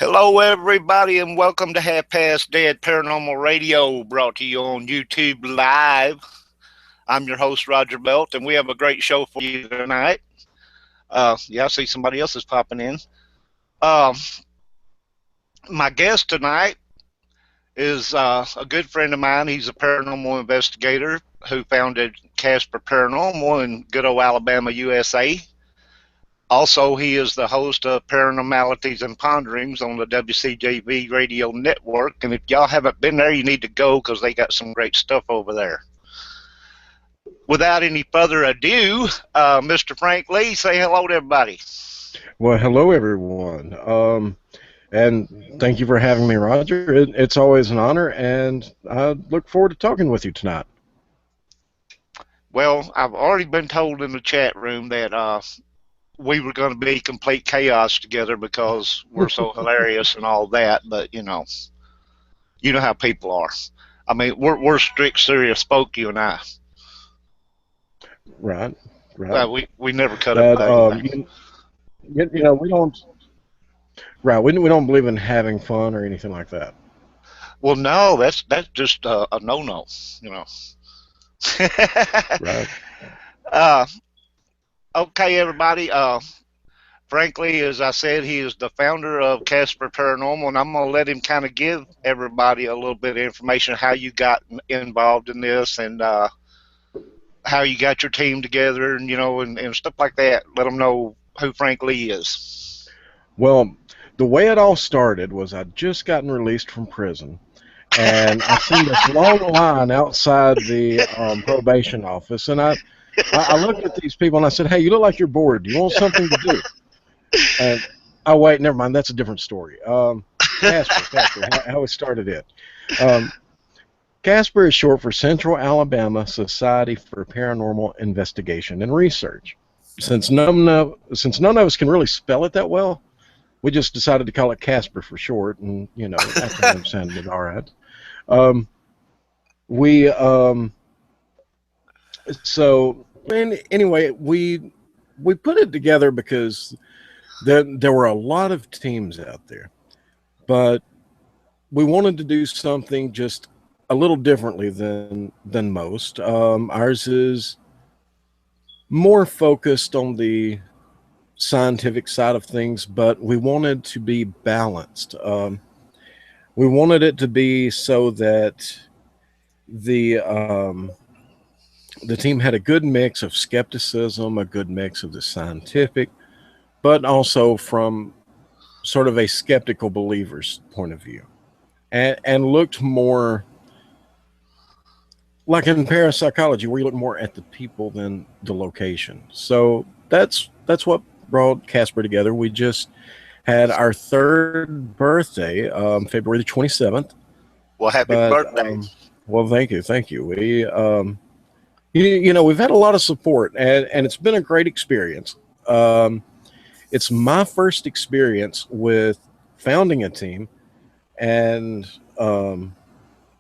Hello, everybody, and welcome to Half Past Dead Paranormal Radio, brought to you on YouTube Live. I'm your host, Roger Belt, and we have a great show for you tonight. I see somebody else is popping in. My guest tonight is a good friend of mine. He's a paranormal investigator who founded C.A.S.P.I.R Paranormal in good old Alabama, USA. Also, he is the host of Paranormalities Ponderings on the WCJV radio network. And if y'all haven't been there, you need to go because they got some great stuff over there. Without any further ado, Mr. Frank Lee, say hello to everybody. Well, hello, everyone. And thank you for having me, Roger. It's always an honor, and I look forward to talking with you tonight. Well, I've already been told in the chat room that we were going to be complete chaos together because we're so hilarious and all that, but you know how people are. I mean, we're strict, serious folk, you and I. Right. We never cut up anything. We don't. Right, we don't believe in having fun or anything like that. Well, no, that's just a no-no, Right. Okay, everybody. Frankly, as I said, he is the founder of C.A.S.P.I.R Paranormal, and I'm going to let him kind of give everybody a little bit of information how you got involved in this and how you got your team together, and and stuff like that. Let them know who Frank Lee is. Well, the way it all started was I'd just gotten released from prison, and I seen this long line outside the probation office, and I looked at these people and I said, "Hey, you look like you're bored. Do you want something to do?" And oh wait, never mind. That's a different story. C.A.S.P.I.R, how it started it. C.A.S.P.I.R is short for Central Alabama Society for Paranormal Investigation and Research. Since none of us can really spell it that well, we just decided to call it C.A.S.P.I.R for short, and acronym sounded all right. So anyway, we put it together because there were a lot of teams out there, but we wanted to do something just a little differently than most. Ours is more focused on the scientific side of things, but we wanted to be balanced. We wanted it to be so that the team had a good mix of skepticism, a good mix of the scientific, but also from sort of a skeptical believer's point of view, and looked more like in parapsychology, where you look more at the people than the location. So that's what brought C.A.S.P.I.R together. We just had our third birthday, February the 27th. Well, happy birthday. Well, thank you. We, we've had a lot of support, and it's been a great experience. It's my first experience with founding a team, and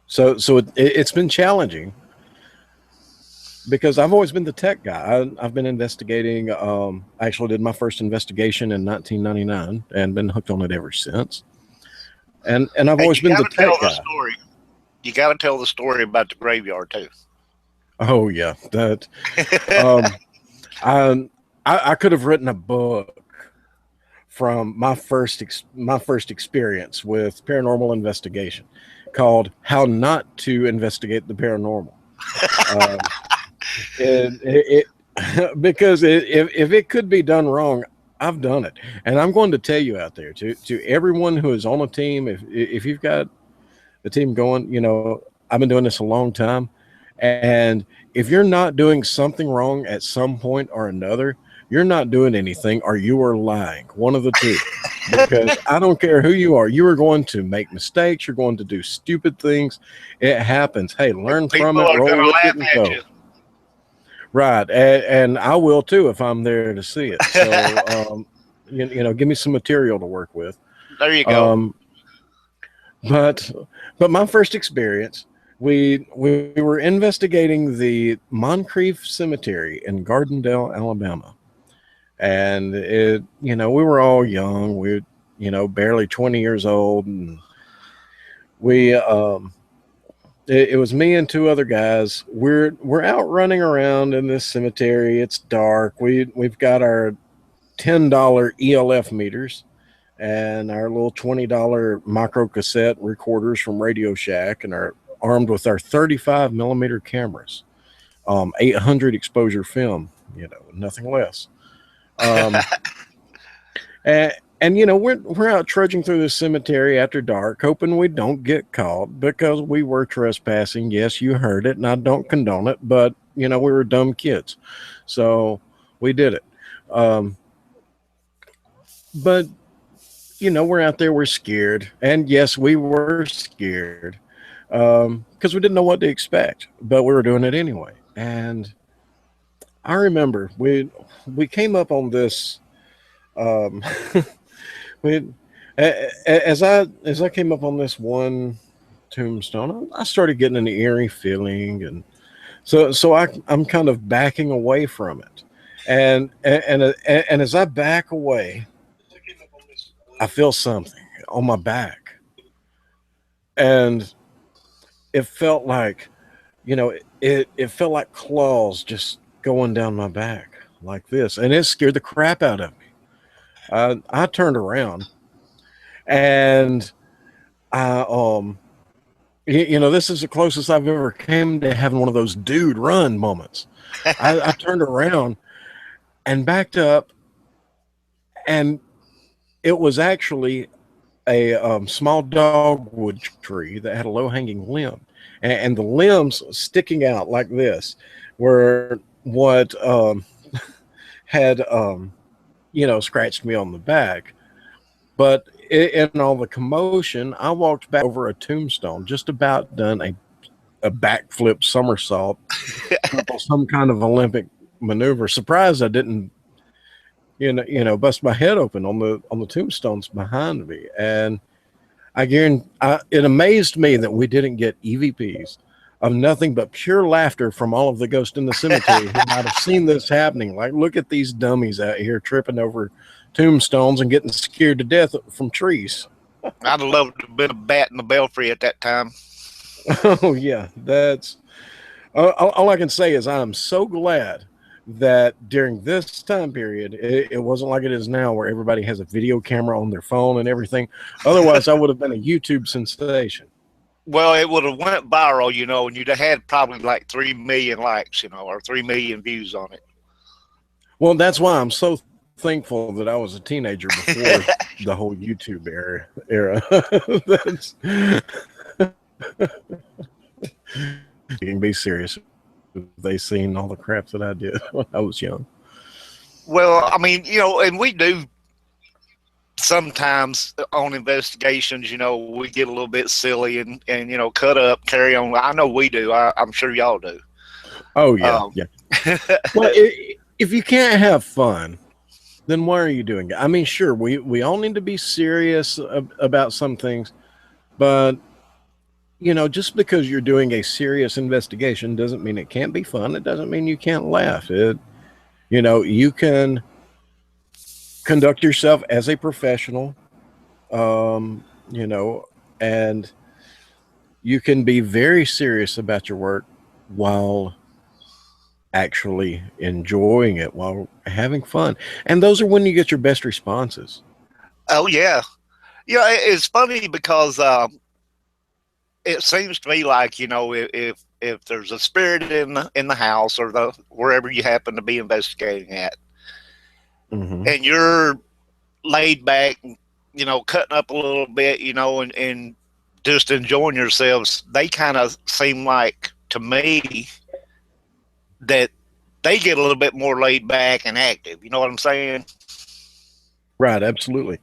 so it's been challenging because I've always been the tech guy. I've been investigating. I actually did my first investigation in 1999 and been hooked on it ever since. And I've always been the tech guy. You got to tell the story about the graveyard too. Oh yeah, that. I could have written a book from my first experience with paranormal investigation, called "How Not to Investigate the Paranormal." Because if it could be done wrong, I've done it, and I'm going to tell you out there to everyone who is on a team, if you've got a team going, I've been doing this a long time, and if you're not doing something wrong at some point or another, you're not doing anything, or you are lying. One of the two. Because I don't care who you are going to make mistakes. You're going to do stupid things. It happens. Hey, learn from it. Roll with it and go. Right, and I will too if I'm there to see it. So, give me some material to work with. There you go. But my first experience, we were investigating the Moncrief Cemetery in Gardendale, Alabama. And we were all young. We barely 20 years old. And we, it was me and two other guys. We're out running around in this cemetery. It's dark. We've got our $10 ELF meters and our little $20 micro cassette recorders from Radio Shack, and are armed with our 35 millimeter cameras, 800 exposure film, nothing less. And we're out trudging through the cemetery after dark, hoping we don't get caught, because we were trespassing. Yes, you heard it, and I don't condone it, but we were dumb kids, so we did it. But we're out there, we're scared, and yes, we were scared, because we didn't know what to expect, but we were doing it anyway. And I remember we came up on this. As I came up on this one tombstone, I started getting an eerie feeling, and so I'm kind of backing away from it, and as I back away, I feel something on my back, and it felt like, it felt like claws just going down my back like this, and it scared the crap out of me. I turned around, and this is the closest I've ever came to having one of those dude run moments. I turned around and backed up, and it was actually a small dogwood tree that had a low-hanging limb, and the limbs sticking out like this were what had scratched me on the back. But in all the commotion, I walked back over a tombstone, just about done a backflip somersault, some kind of Olympic maneuver. Surprised I didn't bust my head open on the tombstones behind me. And it amazed me that we didn't get EVPs of nothing but pure laughter from all of the ghosts in the cemetery who might have seen this happening. Like, look at these dummies out here tripping over tombstones and getting scared to death from trees. I'd have loved to have been a bat in the belfry at that time. Oh yeah, that's all I can say is I'm so glad that during this time period, it wasn't like it is now, where everybody has a video camera on their phone and everything. Otherwise, I would have been a YouTube sensation. Well, it would have went viral, and you'd have had probably like 3 million likes, or 3 million views on it. Well, that's why I'm so thankful that I was a teenager before the whole YouTube era. You can be serious. They seen all the crap that I did when I was young. Well, I mean, and we do sometimes on investigations, we get a little bit silly and cut up, carry on. I know we do. I'm sure y'all do. Oh yeah, yeah. Well, if you can't have fun, then why are you doing it? I mean, sure, we all need to be serious about some things, but just because you're doing a serious investigation doesn't mean it can't be fun. It doesn't mean you can't laugh. You can conduct yourself as a professional, and you can be very serious about your work while actually enjoying it, while having fun. And those are when you get your best responses. Oh yeah. It's funny because it seems to me like, if there's a spirit in the house or wherever you happen to be investigating at, mm-hmm. and you're laid back, cutting up a little bit, and just enjoying yourselves, they kind of seem like, to me, that they get a little bit more laid back and active. You know what I'm saying? Right. Absolutely.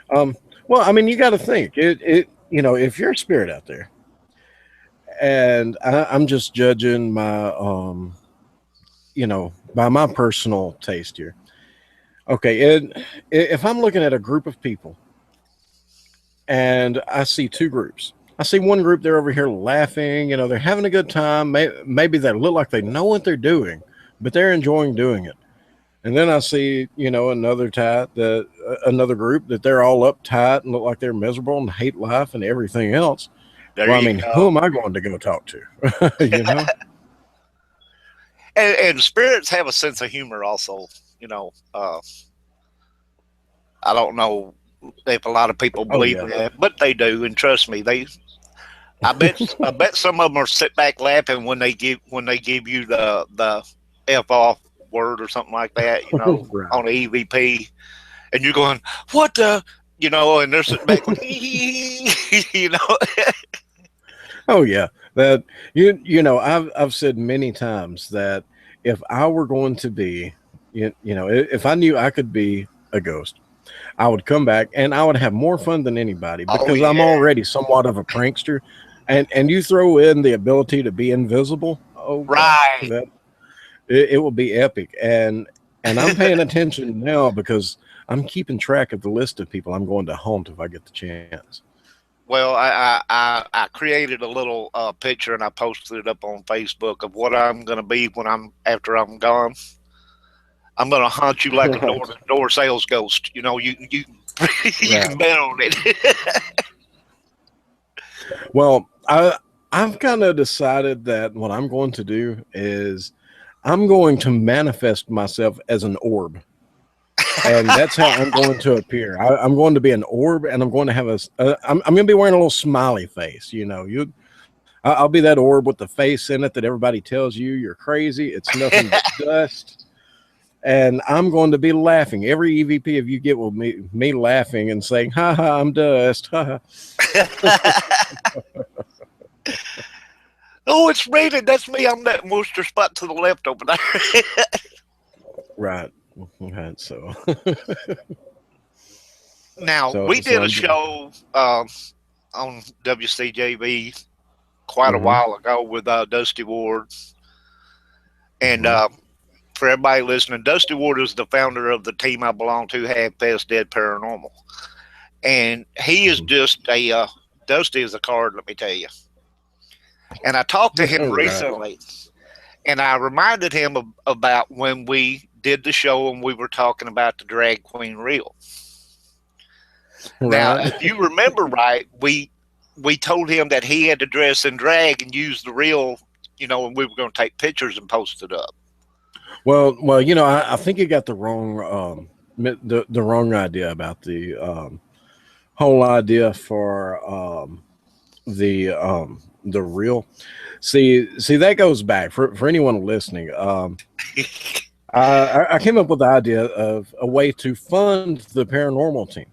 Well, I mean, you got to think if you're a spirit out there, and I'm just judging my, by my personal taste here. Okay. If I'm looking at a group of people and I see two groups, I see one group, they're over here laughing, they're having a good time. Maybe they look like they know what they're doing, but they're enjoying doing it. And then I see, another type that another group that they're all uptight and look like they're miserable and hate life and everything else. There Well, I you mean, go. who am I going to go talk to? You know? And spirits have a sense of humor also. You know, I don't know if a lot of people Oh believe yeah. in that, but they do, and trust me, they. I bet some of them are sit back laughing when they give you the f off word or something like that. You know, Right. on the EVP, and you're going, what the, you know, and they're sitting back going, you know. Oh yeah. That you know, I've said many times that if I were going to be, you know, if I knew I could be a ghost, I would come back and I would have more fun than anybody Oh because I'm yeah, already somewhat of a prankster. And you throw in the ability to be invisible. Oh gosh, right. that it will be epic. And I'm paying attention now because I'm keeping track of the list of people I'm going to haunt if I get the chance. Well, I created a little picture and I posted it up on Facebook of what I'm going to be when after I'm gone. I'm going to hunt you like a door Right. to door sales ghost. You know, you you can Right. bet on it. Well, I've kind of decided that what I'm going to do is I'm going to manifest myself as an orb. And that's how I'm going to appear. I'm going to be an orb, and I'm going to have I'm going to be wearing a little smiley face. You know, I'll be that orb with the face in it that everybody tells you you're crazy. It's nothing but dust. And I'm going to be laughing. Every EVP of you get will me laughing and saying, "Ha ha, I'm dust." Ha ha. Oh, it's raining. That's me. I'm that Worcester spot to the left over there. Right. Right. So, Now, we so did a I'm. show on WCJB quite a Mm-hmm, while ago with Dusty Ward. And mm-hmm. for everybody listening, Dusty Ward is the founder of the team I belong to, Half Past Dead Paranormal. And he is just Dusty is a card, let me tell you. And I talked to him Right. recently, and I reminded him about when we did the show and we were talking about the drag queen reel. Now, Right. if you remember right, we told him that he had to dress in drag and use the reel, you know, and we were going to take pictures and post it up. Well, you know, I think you got the wrong idea about the whole idea for the real. See that goes back for anyone listening. I came up with the idea of a way to fund the paranormal team.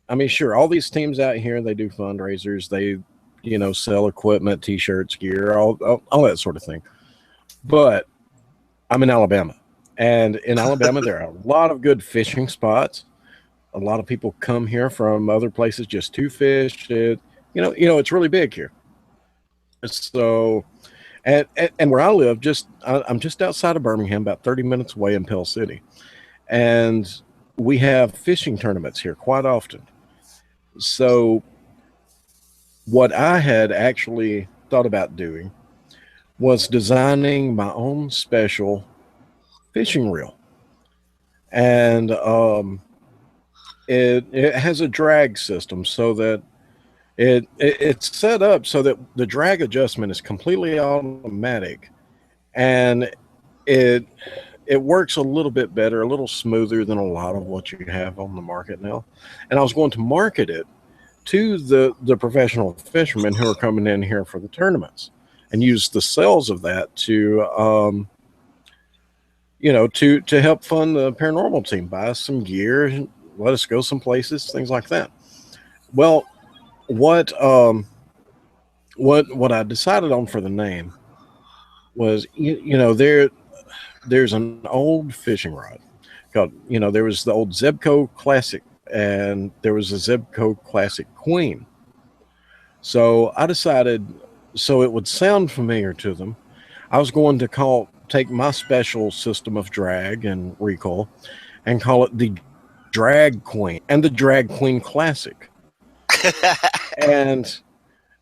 I mean, sure, all these teams out here, they do fundraisers, they, you know, sell equipment, t-shirts, gear, all that sort of thing. But I'm in Alabama, and in Alabama, there are a lot of good fishing spots. A lot of people come here from other places just to fish. It's really big here. So, and where I live, I'm just outside of Birmingham, about 30 minutes away in Pell City, and we have fishing tournaments here quite often. So, what I had actually thought about doing was designing my own special fishing reel, and it has a drag system so that it's set up so that the drag adjustment is completely automatic, and it it works a little bit better, a little smoother than a lot of what you have on the market now. And I was going to market it to the professional fishermen who are coming in here for the tournaments, and use the sales of that to to help fund the paranormal team, buy us some gear, let us go some places, things like that. Well, what what I decided on for the name was there's an old fishing rod called, there was the old Zebco Classic, and there was a Zebco Classic Queen. So I decided, so it would sound familiar to them, I was going to take my special system of drag and recoil and call it the Drag Queen and the Drag Queen Classic. And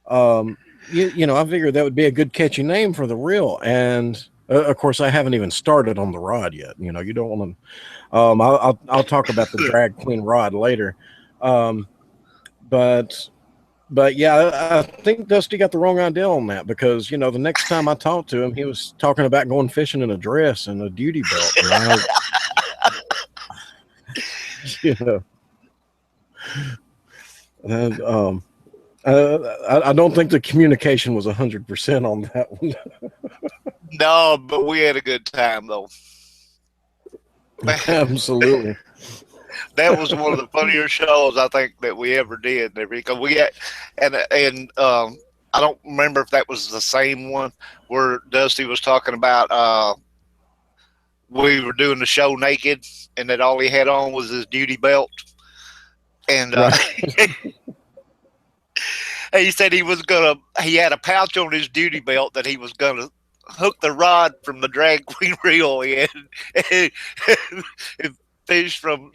I figured that would be a good catchy name for the reel. And Of course, I haven't even started on the rod yet. You know, you don't want to. I'll talk about the drag queen rod later, um, but yeah, I think Dusty got the wrong idea on that because you know the next time I talked to him, he was talking about going fishing in a dress and a duty belt. You know, and, I don't think the communication was 100% on that one. No, but we had a good time though. Absolutely. That was one of the funnier shows I think that we ever did. Because we had, and I don't remember if that was the same one where Dusty was talking about. We were doing the show naked, and that all he had on was his duty belt, and Right. he said he had a pouch on his duty belt that he was gonna hook the rod from the drag queen reel in, and fish from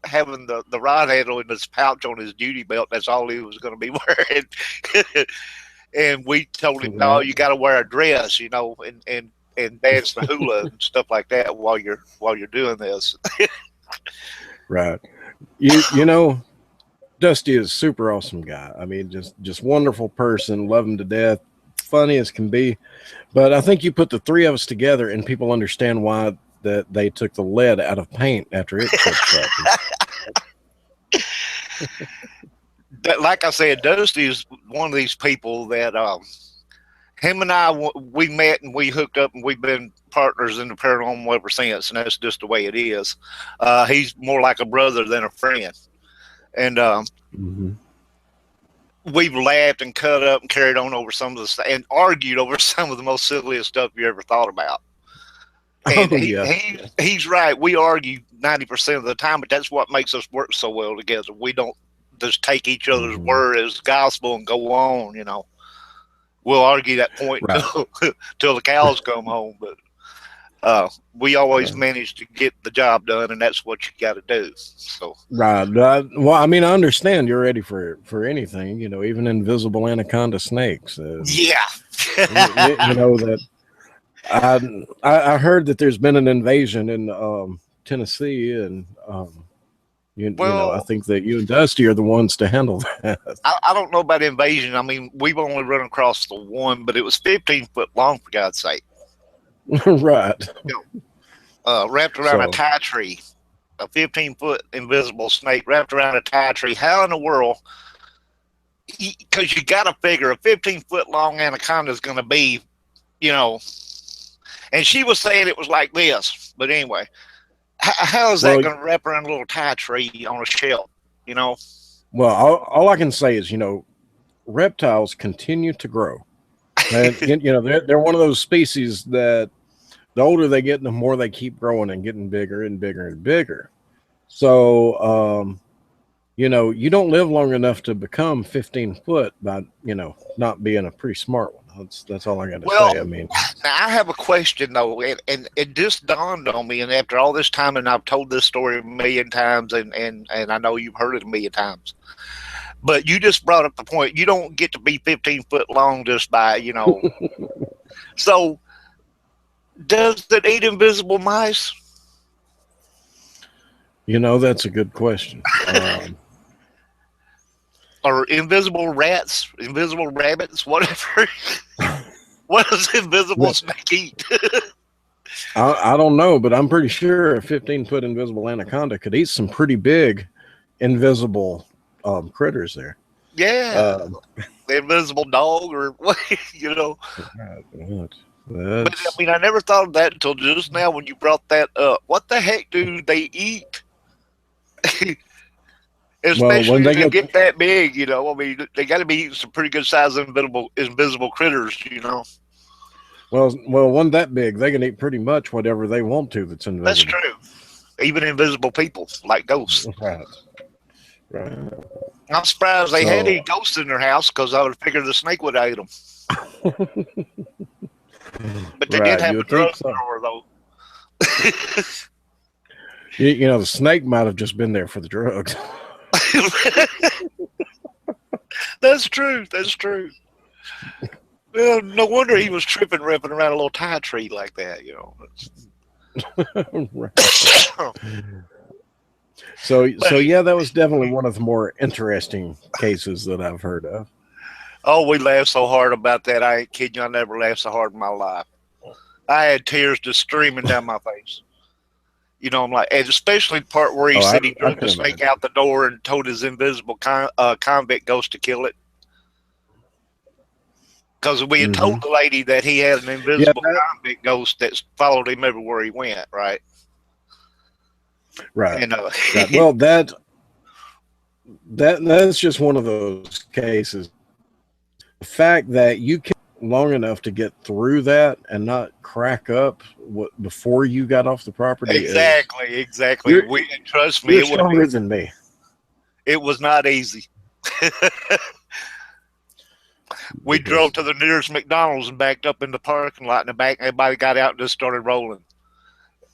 having the rod handle in this pouch on his duty belt. That's all he was going to be wearing. And we told him, no, you got to wear a dress, and dance the hula and stuff like that while you're doing this. Right. You know, Dusty is a super awesome guy. I mean, just wonderful person, love him to death, funny as can be. But I think you put the three of us together and people understand why that they took the lead out of paint after it trips up. Like I said, Dusty is one of these people that him and I, we met and we hooked up and we've been partners in the paranormal ever since, and that's just the way it is. He's more like a brother than a friend. And we've laughed and cut up and carried on over some of the stuff and argued over some of the most silliest stuff you ever thought about. And he's right. We argue 90% of the time, but that's what makes us work so well together. We don't just take each other's word as gospel and go on, We'll argue that point till the cows come home. But we always manage to get the job done, and that's what you got to do. So right. Well, I mean, I understand you're ready for anything, even invisible anaconda snakes. Yeah. you know that. I heard that there's been an invasion in Tennessee, and I think that you and Dusty are the ones to handle that. I don't know about invasion. I mean, we've only run across the one, but it was 15 foot long, for God's sake. Right. Wrapped around a tie tree, a 15-foot invisible snake wrapped around a tie tree. How in the world? Because you got to figure a 15-foot long anaconda is going to be, And she was saying it was like this, but anyway, how is that going to wrap around a little tie tree on a shelf? Well, all I can say is, reptiles continue to grow. And, they're one of those species that the older they get, the more they keep growing and getting bigger and bigger and bigger. So, you don't live long enough to become 15 foot by, not being a pretty smart one. That's all I got to say. I mean, now I have a question though, and it just dawned on me. And after all this time, and I've told this story a million times, and I know you've heard it a million times, but you just brought up the point. You don't get to be 15 foot long just by, So, does it eat invisible mice? That's a good question. Or invisible rats, invisible rabbits, whatever. What does invisible snake eat? I don't know, but I'm pretty sure a 15-foot invisible anaconda could eat some pretty big invisible critters there. Yeah. The invisible dog or what, But I mean, I never thought of that until just now when you brought that up. What the heck do they eat? Especially when they get that big, I mean, they got to be eating some pretty good sized invisible critters, Well, one that big, they can eat pretty much whatever they want to that's invisible. That's true. Even invisible people, like ghosts. Right. I'm surprised they had any ghosts in their house because I would have figured the snake would have ate them. But they did have a drugstore, though. The snake might have just been there for the drugs. That's true. Well, no wonder he was tripping, ripping around a little tie tree like that, you know. Right. So But yeah, that was definitely one of the more interesting cases that I've heard of. oh, we laughed so hard about that. I ain't kidding you. I never laughed so hard in my life. I had tears just streaming down my face. You know, I'm like, and especially the part where he Oh, said he I drove the can snake imagine. out the door and told his invisible convict ghost to kill it. Because we had told Hmm. the lady that he had an Yeah, invisible convict ghost that followed him everywhere he went, right? right, And right. Well, that's just one of those cases. The fact that you can long enough to get through that and not crack up before you got off the property is exactly. you're We trust me, you're stronger than me. it was not easy. We drove Because to the nearest McDonald's and backed up in the parking lot in the back. Everybody got out and just started rolling.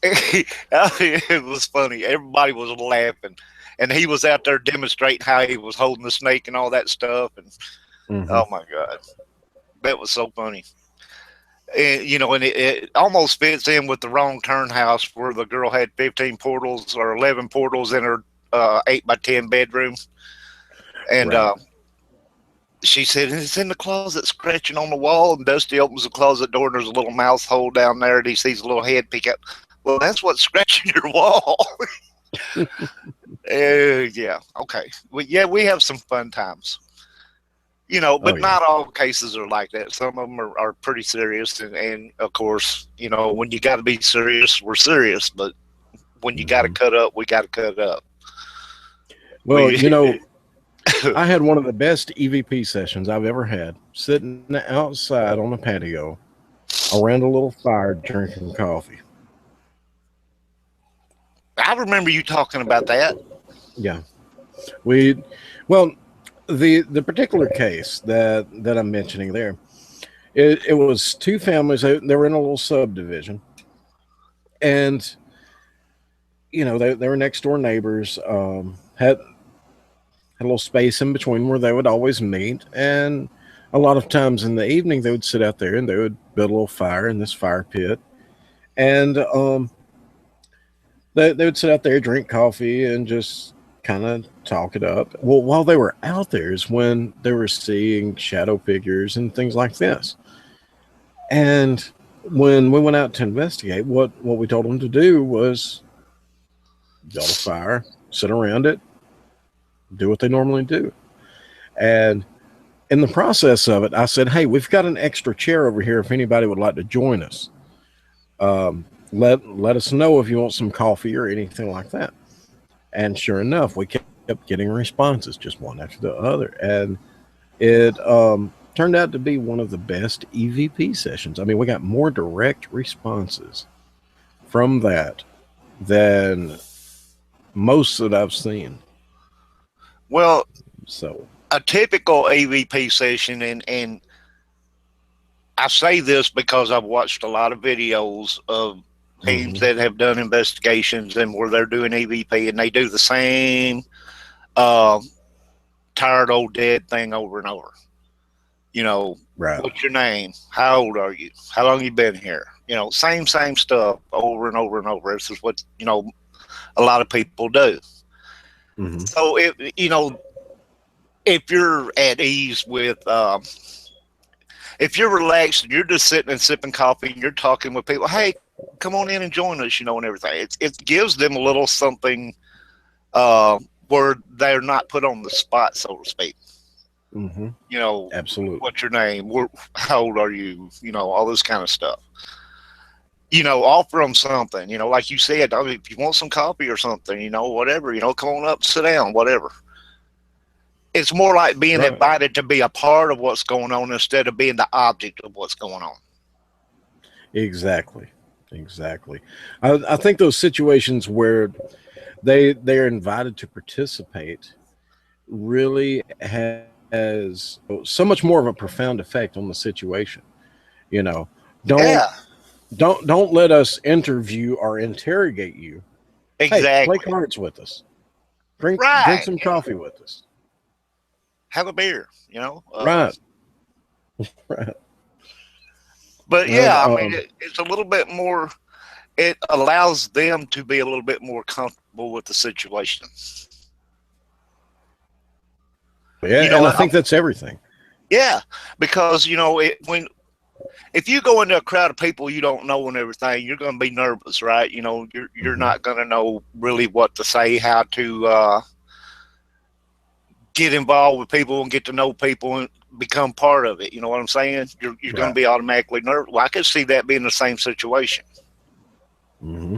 It was funny. Everybody was laughing, and he was out there demonstrating how he was holding the snake and all that stuff. And hmm oh my god, that was so funny. And you know, and it almost fits in with the wrong turn house where the girl had 15 portals or 11 portals in her 8 by 10 bedroom, and right. she said it's in the closet, scratching on the wall. And Dusty opens the closet door, and there's a little mouse hole down there, and he sees a little head peek out. Well, that's what's scratching your wall. Yeah, okay. Well, yeah, we have some fun times, you know, Oh but yeah. not all cases are like that. Some of them are pretty serious, and of course, you know, when you got to be serious, we're serious. But when you got to Hmm. cut up, we got to cut up. Well, We, you know, I had one of the best EVP sessions I've ever had, sitting outside on the patio around a little fire drinking coffee. I remember you talking about that. Yeah. We well, the particular case that I'm mentioning there, it was two families. They were in a little subdivision, and you know they were next door neighbors. Had a little space in between where they would always meet, and a lot of times in the evening they would sit out there and they would build a little fire in this fire pit, and they would sit out there, drink coffee, and just kind of talk it up. Well, while they were out there is when they were seeing shadow figures and things like this. And when we went out to investigate, what we told them to do was build a fire, sit around it, do what they normally do. And in the process of it, I said, "Hey, we've got an extra chair over here. If anybody would like to join us, let us know if you want some coffee or anything like that." And sure enough, we kept getting responses, just one after the other, and it turned out to be one of the best EVP sessions. I mean, we got more direct responses from that than most that I've seen. Well, So, a typical AVP session, and I say this because I've watched a lot of videos of teams mhm, that have done investigations and where they're doing EVP, and they do the same uh, tired old dead thing over and over. You know, right, what's your name? How old are you? How long you been here? You know, same stuff over and over and over. This is what, you know, a lot of people do. hmm, So if you're at ease with if you're relaxed and you're just sitting and sipping coffee and you're talking with people, hey, come on in and join us, you know, and everything. It gives them a little something where they're not put on the spot, so to speak. hmm, You know, absolutely, what's your name? How old are you? You know, all this kind of stuff. You know, offer them something. You know, like you said, I mean, if you want some coffee or something, you know, whatever. You know, come on up, sit down, whatever. It's more like being right, invited to be a part of what's going on instead of being the object of what's going on. exactly, exactly. I think those situations where they're invited to participate really has so much more of a profound effect on the situation. You know, don't Yeah, don't let us interview or interrogate you. Hey, play exactly. cards with us. Drink Right. some coffee with us. Have a beer, you know. Right. Right. But And yeah, I mean, it's a little bit more. It allows them to be a little bit more comfortable with the situation. yeah, You and know, I think that's everything. yeah, because when if you go into a crowd of people you don't know and everything, you're going to be nervous, right? You're Mm-hmm. not going to know really what to say, how to get involved with people and get to know people and become part of it. You know what I'm saying? You're going to Right. be automatically nervous. Well, I could see that being the same situation. Mm-hmm.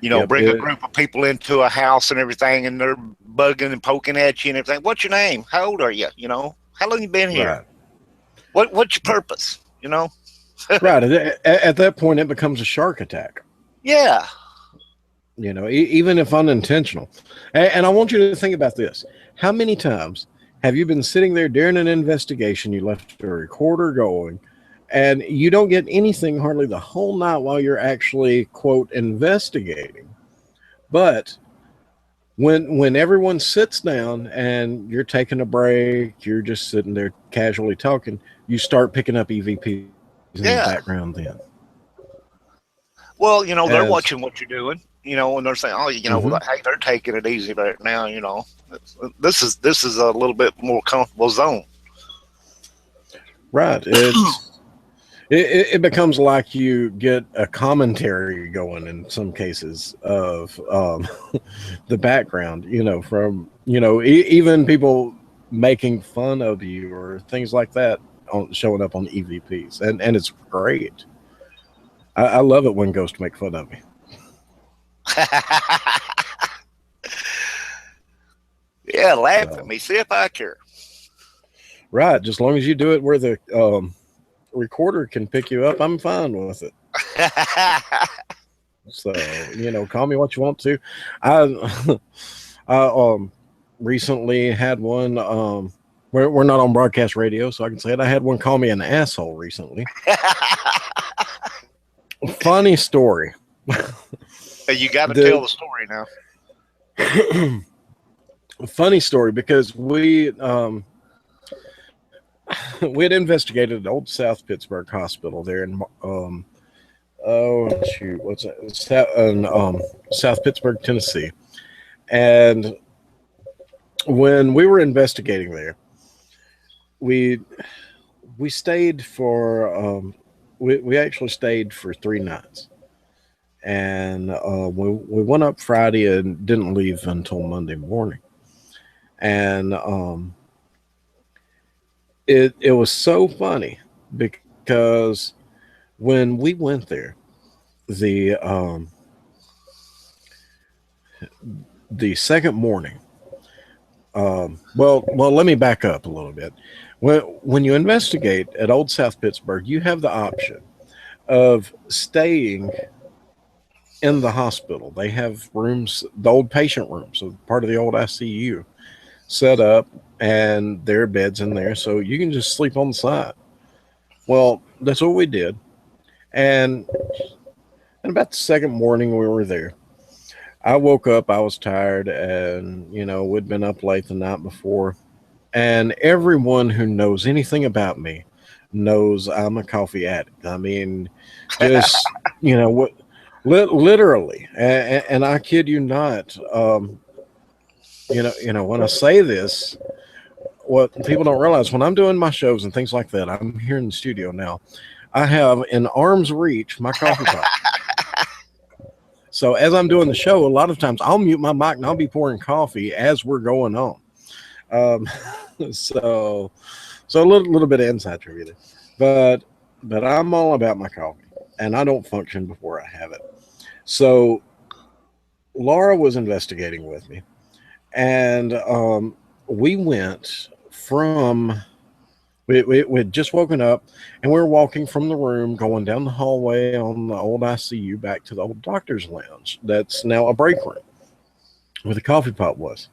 Yep. Bring a group of people into a house and everything, and they're bugging and poking at you and everything. What's your name? How old are you? How long you been here? Right. What's your purpose? Right. At that point, it becomes a shark attack. Yeah. Even if unintentional. And I want you to think about this. How many times have you been sitting there during an investigation? You left a recorder going, and you don't get anything hardly the whole night while you're actually, quote, investigating. But when everyone sits down and you're taking a break, you're just sitting there casually talking, you start picking up EVPs in the Yeah. background then. Well, they're As watching what you're doing, and they're saying, "Oh, Mhm. hey, they're taking it easy right now." This is a little bit more comfortable zone. Right. It becomes like you get a commentary going in some cases of the background, from, even people making fun of you or things like that showing up on EVPs. And it's great. I love it when ghosts make fun of me. Yeah, laugh at So, me. See if I care. right. Just as long as you do it where the recorder can pick you up, I'm fine with it. So, call me what you want to. I, I recently had one. We're not on broadcast radio, so I can say it. I had one call me an asshole recently. Funny story. You got to tell the story now. Funny story, because we had investigated the old South Pittsburgh Hospital there in what's that? In South Pittsburgh, Tennessee. And when we were investigating there, we stayed for we actually stayed for 3 nights, and we went up Friday and didn't leave until Monday morning. And it was so funny because when we went there, the second morning. Well, let me back up a little bit. When you investigate at Old South Pittsburgh, you have the option of staying in the hospital. They have rooms, the old patient rooms, so part of the old ICU, set up, and there are beds in there, so you can just sleep on the side. Well, that's what we did, and about the second morning we were there, I woke up, I was tired, and we'd been up late the night before. And everyone who knows anything about me knows I'm a coffee addict. I mean, just, what, literally, and I kid you not. When I say this, what people don't realize, when I'm doing my shows and things like that, I'm here in the studio now, I have in arm's reach my coffee pot. So as I'm doing the show, a lot of times I'll mute my mic and I'll be pouring coffee as we're going on. So a little bit of inside trivia there. But I'm all about my coffee, and I don't function before I have it. So Laura was investigating with me, and we went from we'd just woken up, and we were walking from the room, going down the hallway on the old ICU back to the old doctor's lounge. That's now a break room where the coffee pot was.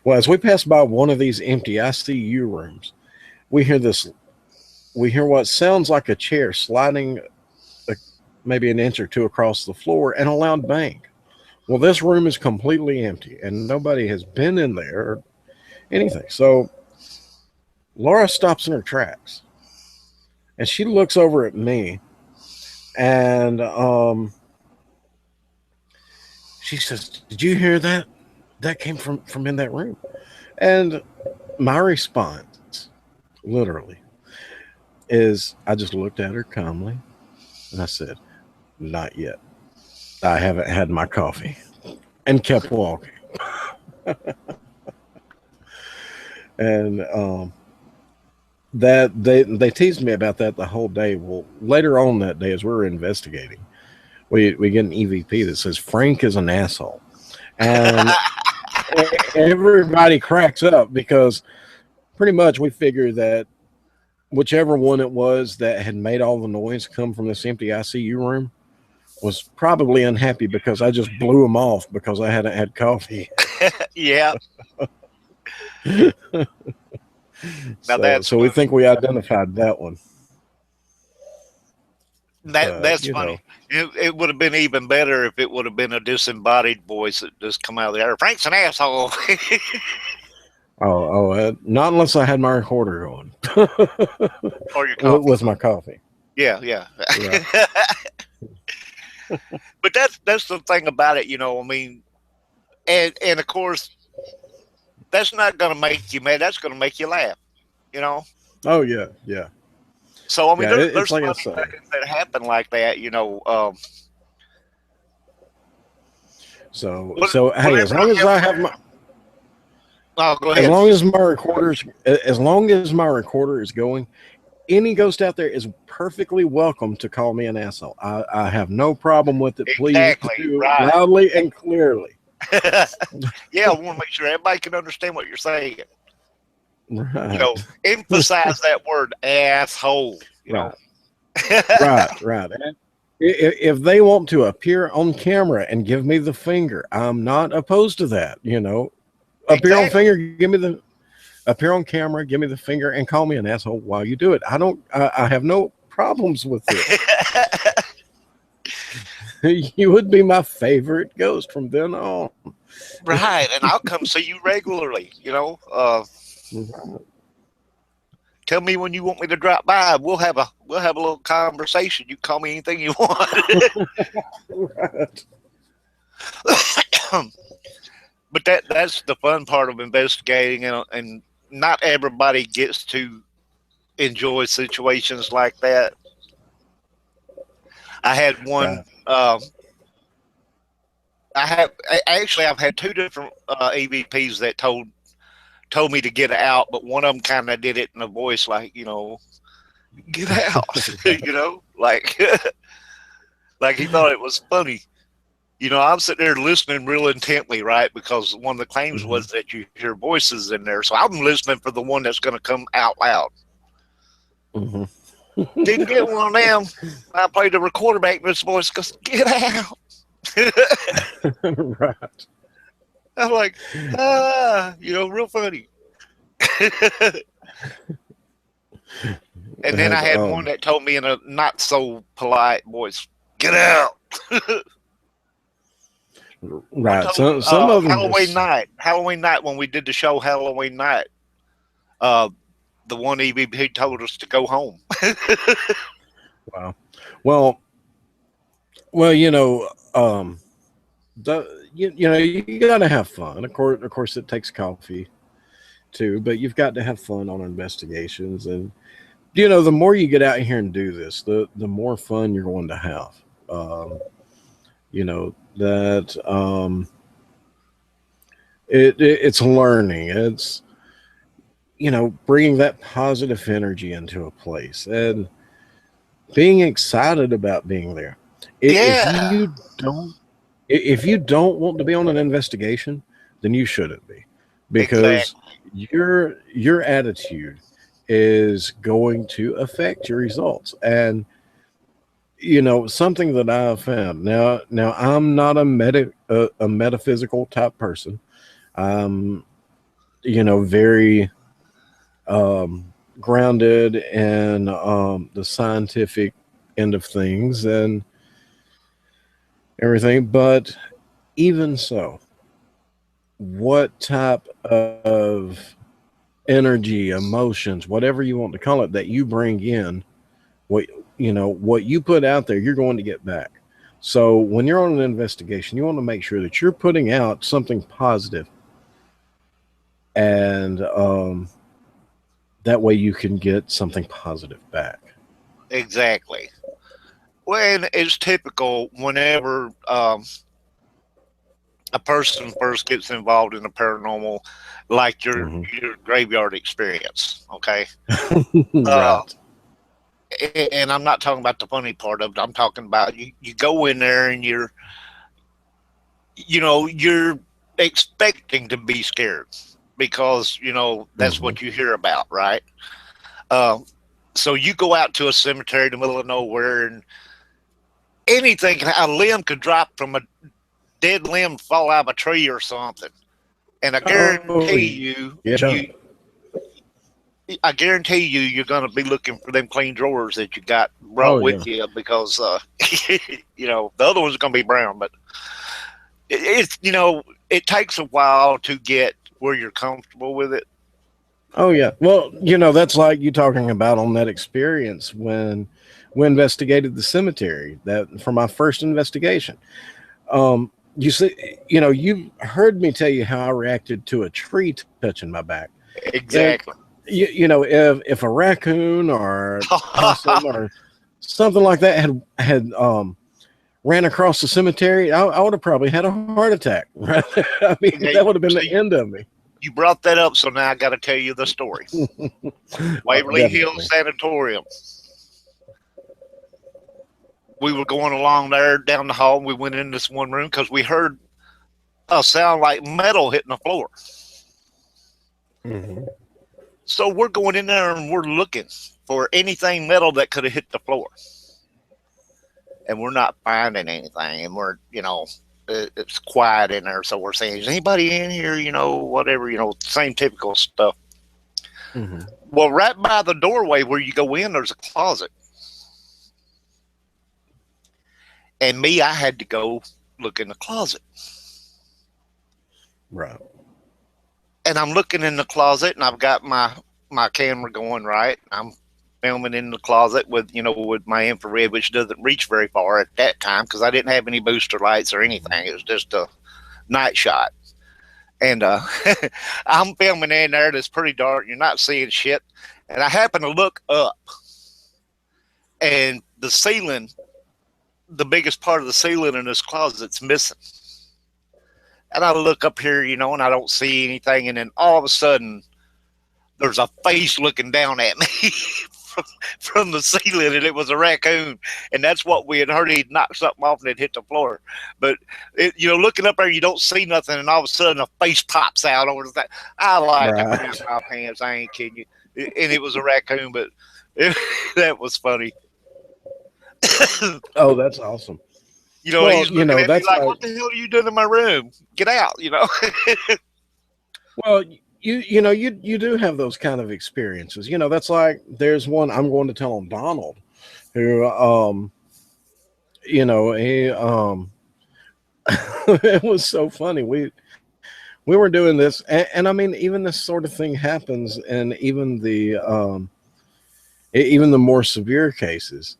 Well, as we passed by one of these empty ICU rooms, we hear what sounds like a chair sliding maybe an inch or two across the floor, and a loud bang. Well, this room is completely empty, and nobody has been in there or anything. So Laura stops in her tracks, And she looks over at me, and she says, "Did you hear that? That came from in that room." And my response, literally, is I just looked at her calmly, and I said, "Not yet. I haven't had my coffee," and kept walking. And that they teased me about that the whole day. Well, later on that day, as we were investigating, we get an EVP that says Frank is an asshole, and everybody cracks up because pretty much we figured that whichever one it was that had made all the noise come from this empty ICU room was probably unhappy because I just blew him off because I hadn't had coffee. Yeah. So we think we identified that one. That's funny. It would have been even better if it would have been a disembodied voice that just come out of the air. Frank's an asshole. Not unless I had my recorder going. Or your coffee. With my coffee. Yeah. But that's the thing about it, I mean, and of course, that's not going to make you mad. That's going to make you laugh, Oh yeah. So I mean, there's like funny things that happen like that, So hey, as long as I have my go ahead. As long as my recorder is going, any ghost out there is perfectly welcome to call me an asshole. I have no problem with it. Please do right. Loudly and clearly. Yeah, I want to make sure everybody can understand what you're saying. Right. Emphasize that word asshole. Right. Right. And if they want to appear on camera and give me the finger, I'm not opposed to that. Appear on finger, appear on camera, give me the finger, and call me an asshole while you do it. I have no problems with it. You would be my favorite ghost from then on. Right, and I'll come see you regularly. Tell me when you want me to drop by. We'll have a little conversation. You call me anything you want. Right. But that's the fun part of investigating, and not everybody gets to enjoy situations like that. I had one. I've had two different EVPs that told me to get out, but one of them kind of did it in a voice like, get out, like like he thought it was funny. I'm sitting there listening real intently, right? Because one of the claims was that you hear voices in there. So I'm listening for the one that's going to come out loud. Didn't get one of them. I played the recorder back in this voice goes, get out. Right. I'm like, real funny. And then I had one that told me in a not so polite voice, get out. Right. Some of them Halloween night when we did the show Halloween night, the one EVP told us to go home. Wow. Well, you got to have fun. Of course, it takes coffee too, but you've got to have fun on investigations. And the more you get out here and do this, the more fun you're going to have. It's learning. It's bringing that positive energy into a place and being excited about being there. If you don't want to be on an investigation, then you shouldn't be, because your attitude is going to affect your results. And something that I've found now I'm not a metaphysical type person. I'm very grounded in the scientific end of things and everything, but even so, what type of energy, emotions, whatever you want to call it, that you bring in what what you put out there, you're going to get back. So when you're on an investigation, you want to make sure that you're putting out something positive, and that way you can get something positive back. Exactly. Well, and it's typical whenever a person first gets involved in the paranormal, like your graveyard experience. Okay. Right. And I'm not talking about the funny part of it. I'm talking about you go in there and you're expecting to be scared because that's what you hear about, right? So you go out to a cemetery in the middle of nowhere, and anything, a limb could drop from a dead limb, fall out of a tree or something, and I guarantee you're going to be looking for them clean drawers that you got brought with you, because the other one's going to be brown. But it takes a while to get where you're comfortable with it. Oh yeah. Well, that's like you talking about on that experience when we investigated the cemetery, that for my first investigation. You see, you've heard me tell you how I reacted to a tree touching my back. Exactly. If a raccoon or possum or something like that had ran across the cemetery, I would have probably had a heart attack. Right? I mean, that would have been the end of me. You brought that up, so now I got to tell you the story. Waverly Hills Sanatorium. We were going along there down the hall, and we went in this one room because we heard a sound like metal hitting the floor. Mm-hmm. So we're going in there and we're looking for anything metal that could have hit the floor. And we're not finding anything. And we're, it's quiet in there. So we're saying, is anybody in here? Whatever, same typical stuff. Mm-hmm. Well, right by the doorway where you go in, there's a closet. And I had to go look in the closet. Right. And I'm looking in the closet, and I've got my camera going, right. I'm filming in the closet with my infrared, which doesn't reach very far at that time because I didn't have any booster lights or anything. It was just a night shot. And I'm filming in there. It's pretty dark. You're not seeing shit. And I happen to look up, and the ceiling, the biggest part of the ceiling in this closet's missing. And I look up here, and I don't see anything. And then all of a sudden, there's a face looking down at me from the ceiling, and it was a raccoon. And that's what we had heard. He'd knocked something off and it hit the floor. But, looking up there, you don't see nothing. And all of a sudden, a face pops out over the thing. I like to crap my pants. I ain't kidding you. And it was a raccoon, but that was funny. Oh, that's awesome. He's looking at me like, what the hell are you doing in my room? Get out, Well, you do have those kind of experiences. That's like, there's one I'm going to tell on Donald, who, he, it was so funny. We were doing this, and I mean, even this sort of thing happens, and even the more severe cases.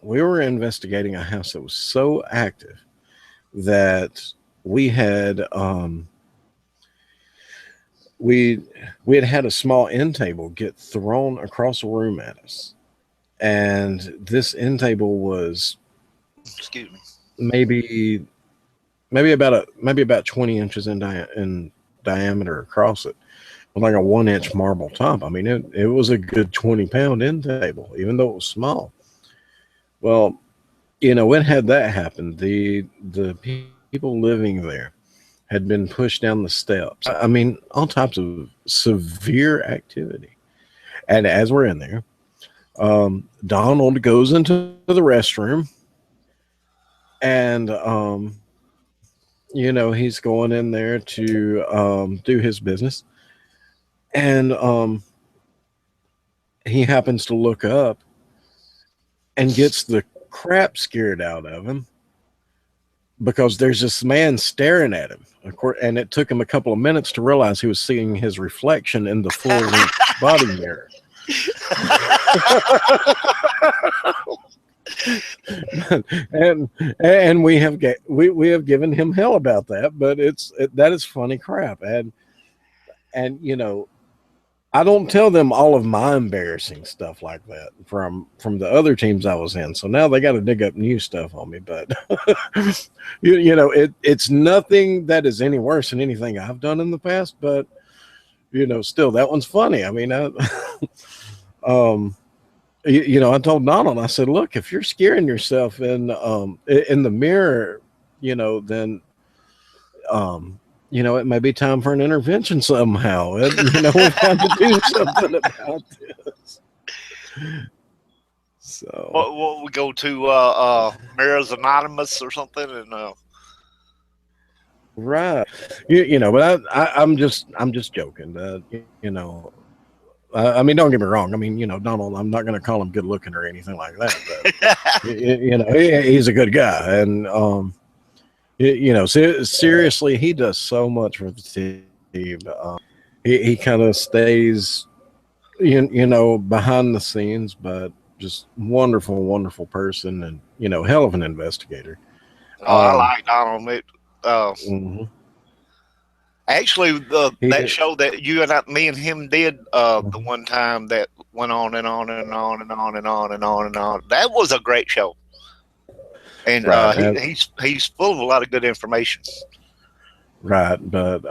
We were investigating a house that was so active that we had we had a small end table get thrown across the room at us, and this end table was, excuse me, maybe about 20 inches in diameter across it, with like a 1-inch marble top. I mean, it was a good 20-pound end table, even though it was small. Well, it had that happen. The people living there had been pushed down the steps. I mean, all types of severe activity. And as we're in there, Donald goes into the restroom, and he's going in there to do his business, and he happens to look up and gets the crap scared out of him because there's this man staring at him. Of course, and it took him a couple of minutes to realize he was seeing his reflection in the full-length body mirror. and we have given him hell about that, but that is funny crap. And I don't tell them all of my embarrassing stuff like that from the other teams I was in. So now they got to dig up new stuff on me. But it's nothing that is any worse than anything I've done in the past. But still, that one's funny. I mean, I told Donald, I said, look, if you're scaring yourself in the mirror, then it may be time for an intervention somehow. We've got to do something about this. So, what we go to Mirrors Anonymous or something, and right, but I'm just joking. I mean, don't get me wrong. I mean, Donald, I'm not going to call him good looking or anything like that. But, he's a good guy. And, seriously, he does so much for the team. He kind of stays, behind the scenes, but just wonderful, wonderful person and, hell of an investigator. I like Donald. Mm-hmm. Actually, that show that me and him did the one time that went on and on and on and on and on and on and on. That was a great show, and right. He's full of a lot of good information. Right, but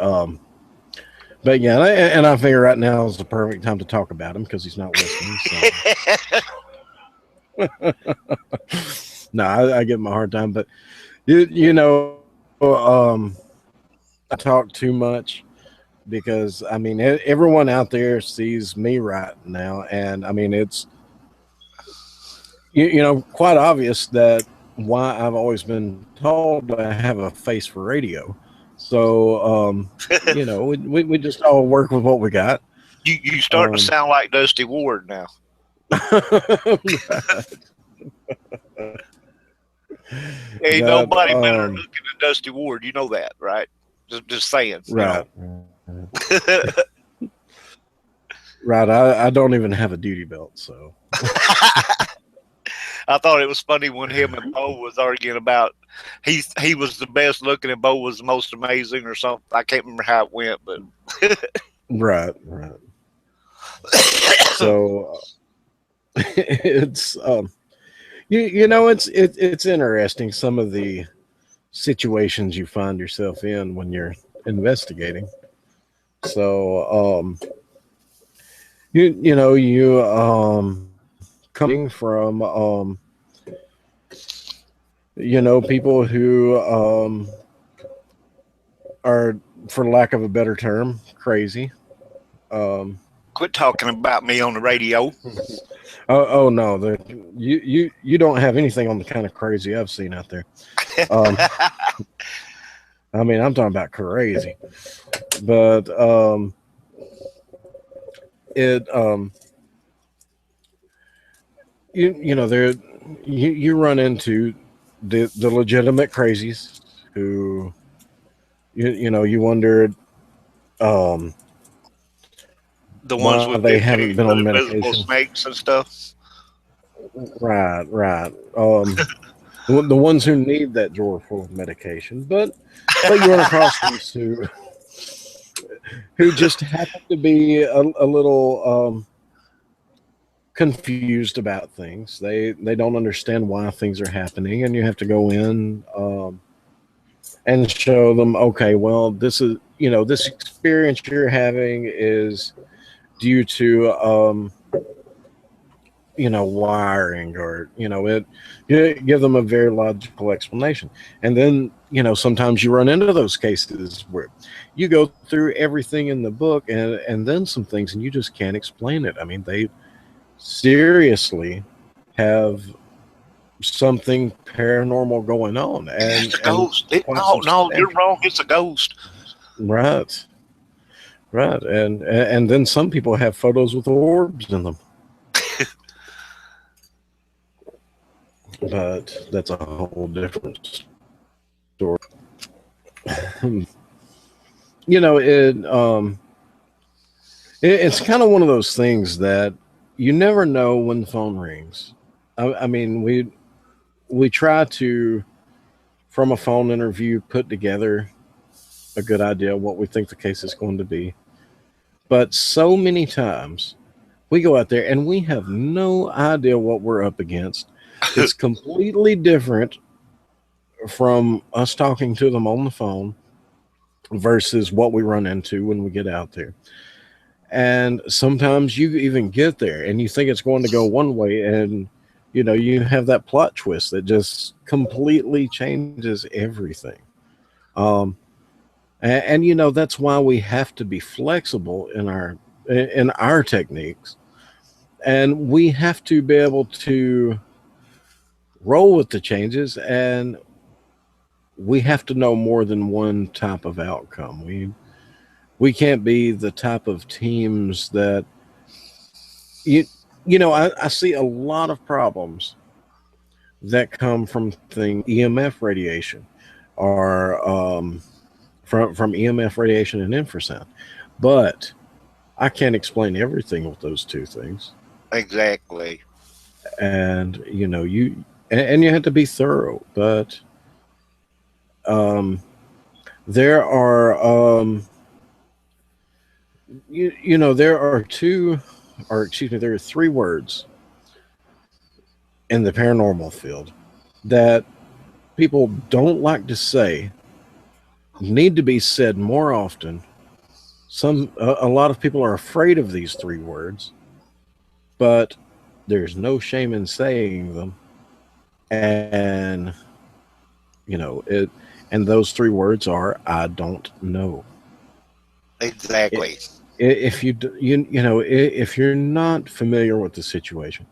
yeah, and I figure right now is the perfect time to talk about him because he's not listening. So. No, I give him a hard time, but I talk too much because I mean everyone out there sees me right now, and I mean it's quite obvious that why I've always been told I have a face for radio. So we just all work with what we got. You start to sound like Dusty Ward now. Ain't nobody better looking than Dusty Ward. You know that, right? Just saying. Right. Right. I don't even have a duty belt, so. I thought it was funny when him and Bo was arguing about he was the best looking and Bo was the most amazing or something. I can't remember how it went, but. Right. So it's it's interesting, some of the situations you find yourself in when you're investigating. So coming from people who are, for lack of a better term, crazy. Quit talking about me on the radio. Oh no, you don't have anything on the kind of crazy I've seen out there. I mean, I'm talking about crazy, but you run into the legitimate crazies who you wondered the ones with they haven't been on medication, snakes and stuff. Right. The ones who need that drawer full of medication, but you run across these who just happen to be a little confused about things. They don't understand why things are happening, and you have to go in and show them, okay, well, this is this experience you're having is due to wiring, or give them a very logical explanation. And then sometimes you run into those cases where you go through everything in the book and then some things and you just can't explain it. I mean, they seriously have something paranormal going on, and it's a ghost. No, you're wrong. It's a ghost. Right. And then some people have photos with orbs in them. But that's a whole different story. It's kind of one of those things that you never know when the phone rings. I mean, we try to, from a phone interview, put together a good idea of what we think the case is going to be. But so many times we go out there and we have no idea what we're up against. It's completely different from us talking to them on the phone versus what we run into when we get out there. And sometimes you even get there and you think it's going to go one way, and you have that plot twist that just completely changes everything. Um, and that's why we have to be flexible in our techniques, and we have to be able to roll with the changes, and we have to know more than one type of outcome. We can't be the type of teams that I see a lot of problems that come from things EMF radiation, or from EMF radiation and infrasound. But I can't explain everything with those two things. Exactly. And and you have to be thorough. But um, there are there are there are three words in the paranormal field that people don't like to say, need to be said more often. A lot of people are afraid of these three words, but there's no shame in saying them. And it and those three words are, I don't know. Exactly. If if you're not familiar with the situation,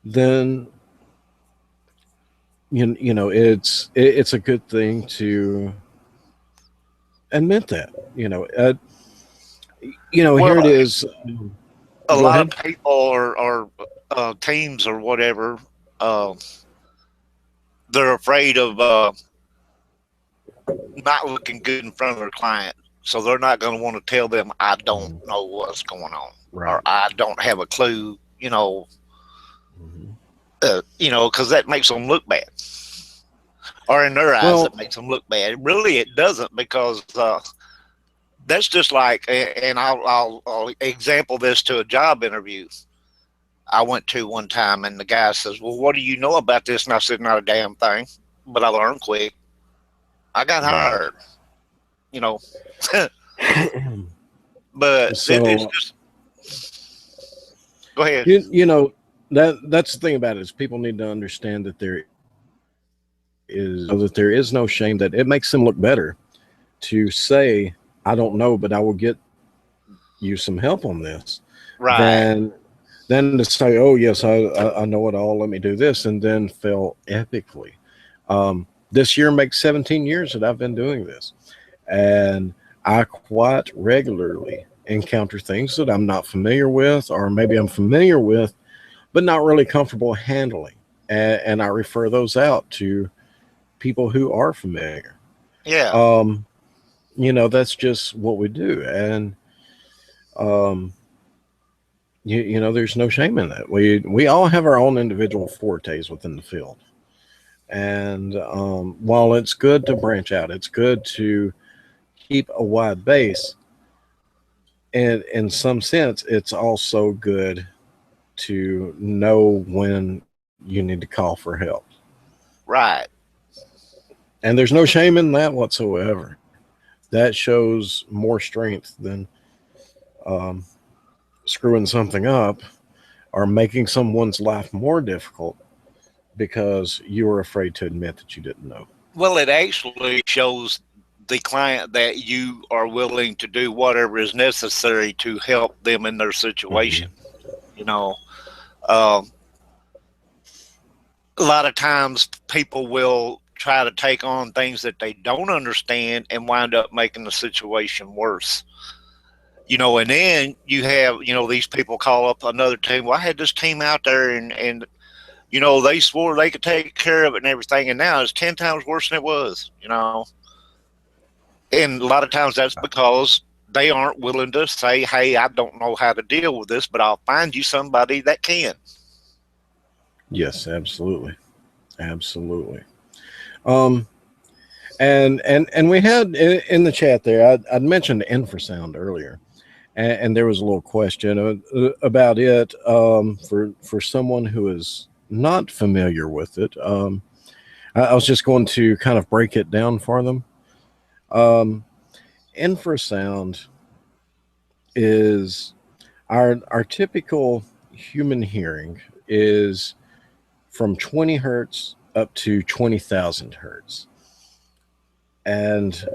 then it's a good thing to admit that. Here it Well, is. a Go lot of ahead. people or teams or whatever, uh, they're afraid of not looking good in front of their client. So they're not going to want to tell them, I don't Mhm. know what's going on, or Right. I don't have a clue, Mhm. because that makes them look bad. Or in their eyes, Well, it makes them look bad. Really, it doesn't, because that's just like, and I'll example this to a job interview I went to one time, and the guy says, "Well, what do you know about this?" And I said, "Not a damn thing, but I learned quick. I got right. hired, you know." But it's So just, go ahead. that's the thing about it, is people need to understand that there is no shame, that it makes them look better to say, I don't know, but I will get you some help on this, Right, than to say, oh yes, I know it all, let me do this, and then fail epically. This year makes 17 years that I've been doing this, and I quite regularly encounter things that I'm not familiar with, or maybe I'm familiar with but not really comfortable handling, and I refer those out to people who are familiar. yeah. um that's just what we do. And um there's no shame in that. We all have our own individual fortes within the field. And while it's good to branch out, it's good to keep a wide base, and in some sense it's also good to know when you need to call for help. Right. And there's no shame in that whatsoever. That shows more strength than um, screwing something up or making someone's life more difficult because you were afraid to admit that you didn't know. Well, it actually shows the client that you are willing to do whatever is necessary to help them in their Mm-hmm. situation. You know, um, a lot of times people will try to take on things that they don't understand and wind up making the situation worse. And then you have, these people call up another team. Well, I had this team out there, and they swore they could take care of it and everything, and now it's 10 times worse than it was. And a lot of times that's because they aren't willing to say, hey, I don't know how to deal with this, but I'll find you somebody that can. Yes, absolutely. Absolutely. Um, and we had in the chat there, I'd mentioned infrasound earlier, and there was a little question about it for someone who is not familiar with it. I was just going to kind of break it down for them. Infrasound is our typical human hearing is from 20 hertz up to 20,000 hertz. And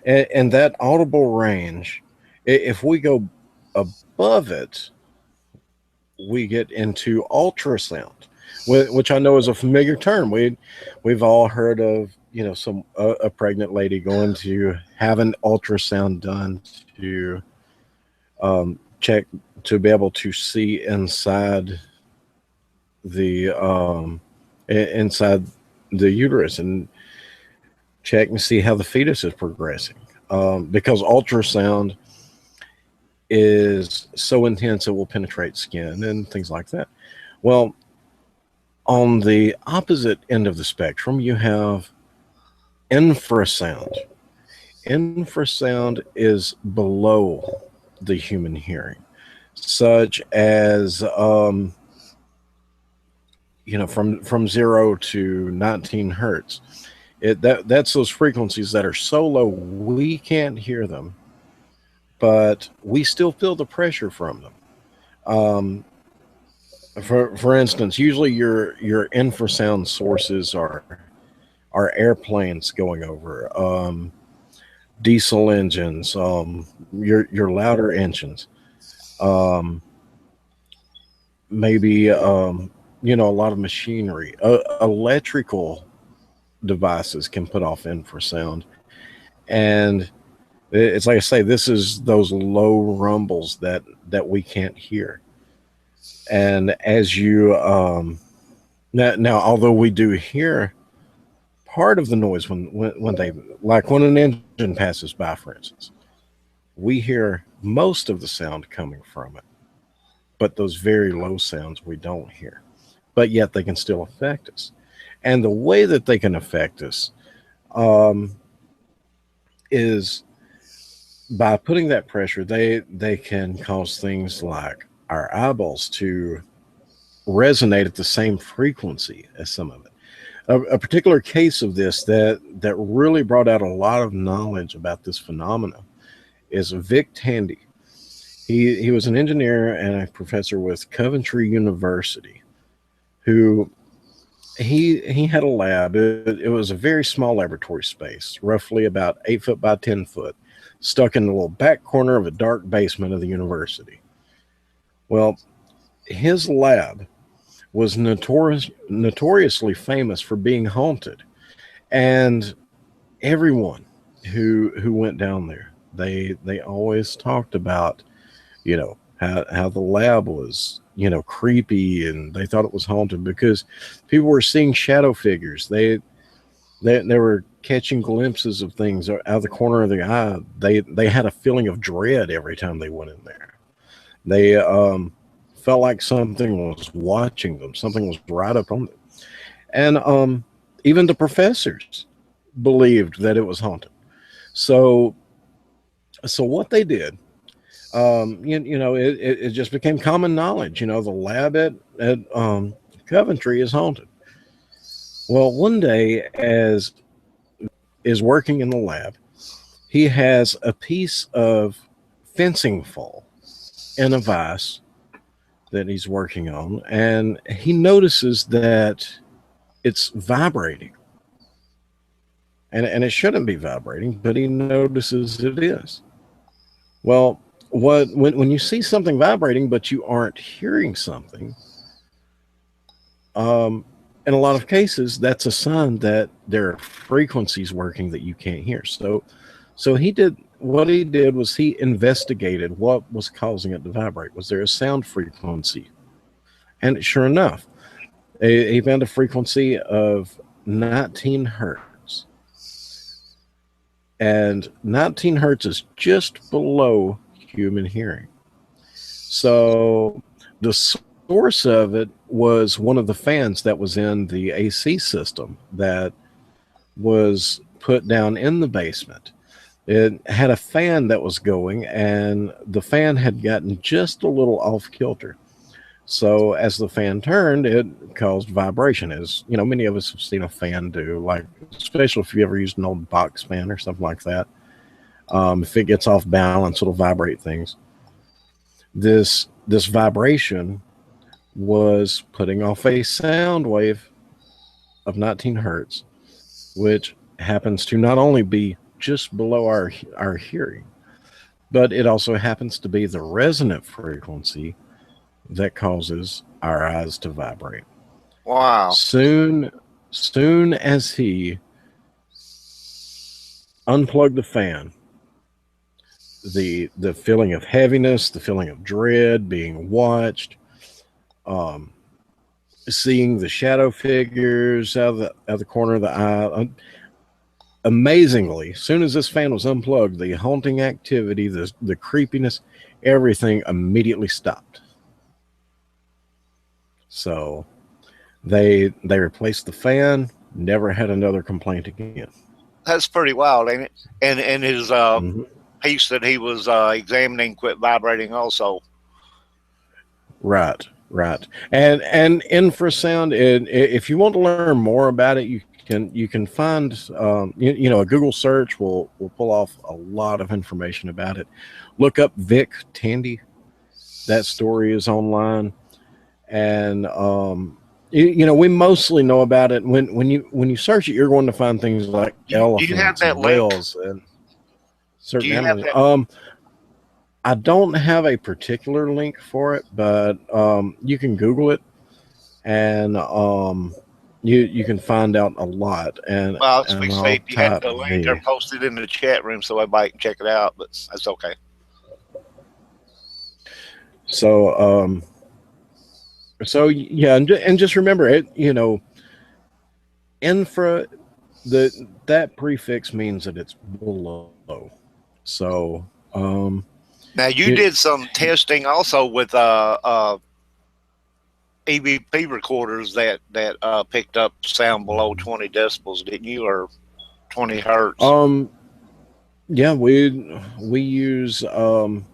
in that audible range, if we go above it, we get into ultrasound, which I know is a familiar term. We've all heard of, some a pregnant lady going to have an ultrasound done to check to be able to see the inside the uterus and check and see how the fetus is progressing. Because ultrasound is so intense it will penetrate skin and things like that. Well, on the opposite end of the spectrum, you have infrasound. Infrasound is below the human hearing, such as from 0 to 19 hertz. That's those frequencies that are so low we can't hear them, but we still feel the pressure from them. For instance, usually your infrasound sources are airplanes going over, diesel engines, your louder engines, maybe a lot of machinery, electrical devices can put off infrasound, and it's like I say, this is those low rumbles that we can't hear. And as you now, although we do hear part of the noise when they, like when an engine passes by, for instance, we hear most of the sound coming from it, but those very low sounds we don't hear, but yet they can still affect us. And the way that they can affect us is by putting that pressure. They can cause things like our eyeballs to resonate at the same frequency as some of it. A particular case of this that really brought out a lot of knowledge about this phenomenon is Vic Tandy. He was an engineer and a professor with Coventry University, who he had a lab. It was a very small laboratory space, roughly about 8 foot by 10 foot, stuck in the little back corner of a dark basement of the university. Well, his lab was notoriously famous for being haunted, and everyone who went down there, they always talked about, how the lab was, creepy, and they thought it was haunted because people were seeing shadow figures. They were catching glimpses of things out of the corner of the eye. They had a feeling of dread every time they went in there. They felt like something was watching them. Something was right up on them. And even the professors believed that it was haunted. So what they did, it just became common knowledge. The lab at Coventry is haunted. Well, one day, as is working in the lab, he has a piece of fencing fall in a vise that he's working on, and he notices that it's vibrating. And it shouldn't be vibrating, but he notices it is. Well, when you see something vibrating, but you aren't hearing something, in a lot of cases, that's a sign that there are frequencies working that you can't hear. So what he did was he investigated what was causing it to vibrate. Was there a sound frequency? And sure enough, he found a frequency of 19 hertz. and 19 hertz is just below human hearing. So the source of it was one of the fans that was in the AC system that was put down in the basement. It had a fan that was going, and the fan had gotten just a little off kilter. So as the fan turned, it caused vibration. As you know, many of us have seen a fan do, like especially if you ever used an old box fan or something like that. If it gets off balance, it'll vibrate things. This vibration was putting off a sound wave of 19 hertz, which happens to not only be just below our hearing, but it also happens to be the resonant frequency that causes our eyes to vibrate. Wow. Soon as he unplugged the fan, the feeling of heaviness, the feeling of dread, being watched, seeing the shadow figures out of the corner of the eye. Amazingly, as soon as this fan was unplugged, the haunting activity, the creepiness, everything immediately stopped. So they replaced the fan, never had another complaint again. That's pretty wild, ain't it? And his piece that he was examining quit vibrating also. Right. And infrasound, if you want to learn more about it, you can find a Google search will pull off a lot of information about it. Look up Vic Tandy. That story is online, and we mostly know about it when you search it. You're going to find things like elephants and whales and certain animals. I don't have a particular link for it, but you can Google it, and you can find out a lot. And well, as we say, if you had the link or post it in the chat room so everybody can check it out, but that's okay. So yeah, and just remember it. Infra, that prefix means that it's below. So now you did some testing also with EVP recorders that picked up sound below 20 decibels, didn't you, or 20 hertz? Yeah, we use the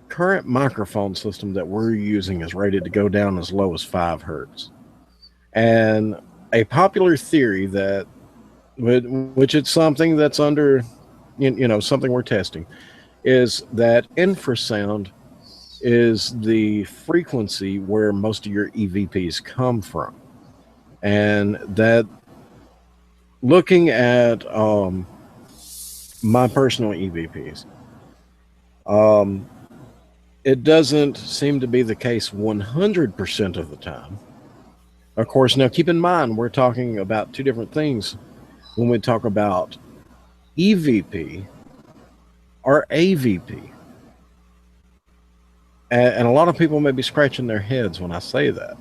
current microphone system that we're using is rated to go down as low as 5 hertz, and a popular theory that which it's something that's under something we're testing, is that infrasound is the frequency where most of your EVPs come from. And that, looking at my personal EVPs, it doesn't seem to be the case 100% of the time. Of course, now keep in mind, we're talking about two different things when we talk about EVP or AVP. And a lot of people may be scratching their heads when I say that.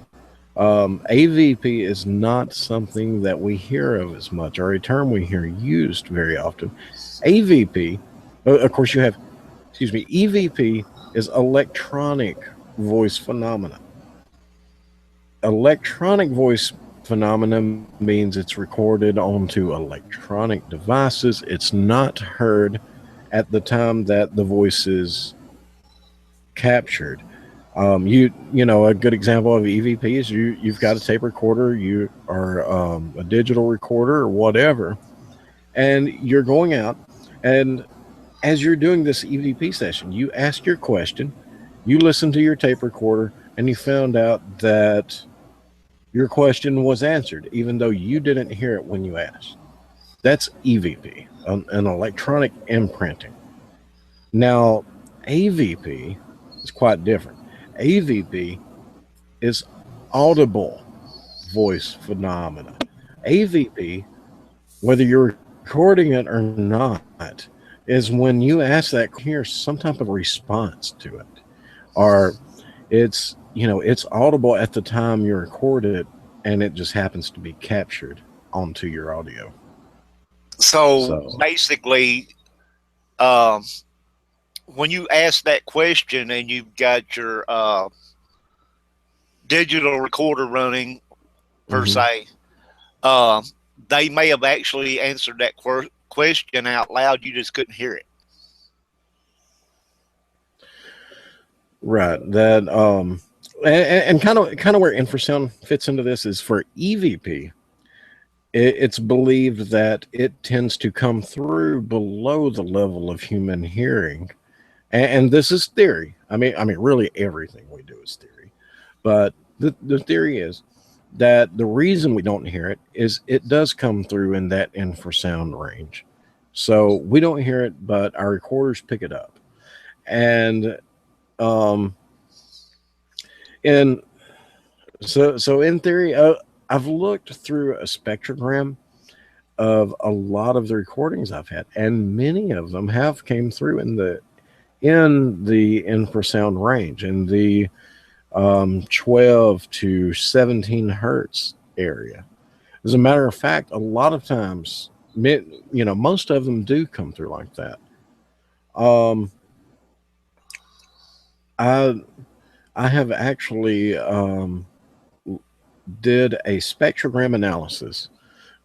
AVP is not something that we hear of as much, or a term we hear used very often. AVP, of course, EVP is electronic voice phenomena. Electronic voice phenomenon means it's recorded onto electronic devices. It's not heard at the time that the voice is captured. A good example of EVP is you've got a tape recorder, you are a digital recorder or whatever, and you're going out, and as you're doing this EVP session, you ask your question, you listen to your tape recorder, and you found out that your question was answered, even though you didn't hear it when you asked. That's EVP, an electronic imprinting. Now, AVP is quite different. AVP is audible voice phenomena. AVP, whether you're recording it or not, is when you ask that, hear some type of response to it, or it's audible at the time you record it, and it just happens to be captured onto your audio. So So, basically, um, when you ask that question and you've got your digital recorder running per mhm. se, um, they may have actually answered that question out loud. You just couldn't hear it. Right. That and kind of where infrasound fits into this is for EVP. It's believed that it tends to come through below the level of human hearing, and this is theory. I mean, really everything we do is theory, but the theory is that the reason we don't hear it is it does come through in that infrasound range. So we don't hear it, but our recorders pick it up. And um, in so in theory, I've looked through a spectrogram of a lot of the recordings I've had, and many of them have came through in the infrasound range, in the 12 to 17 hertz area. As a matter of fact, a lot of times, most of them do come through like that. Um, I I have actually did a spectrogram analysis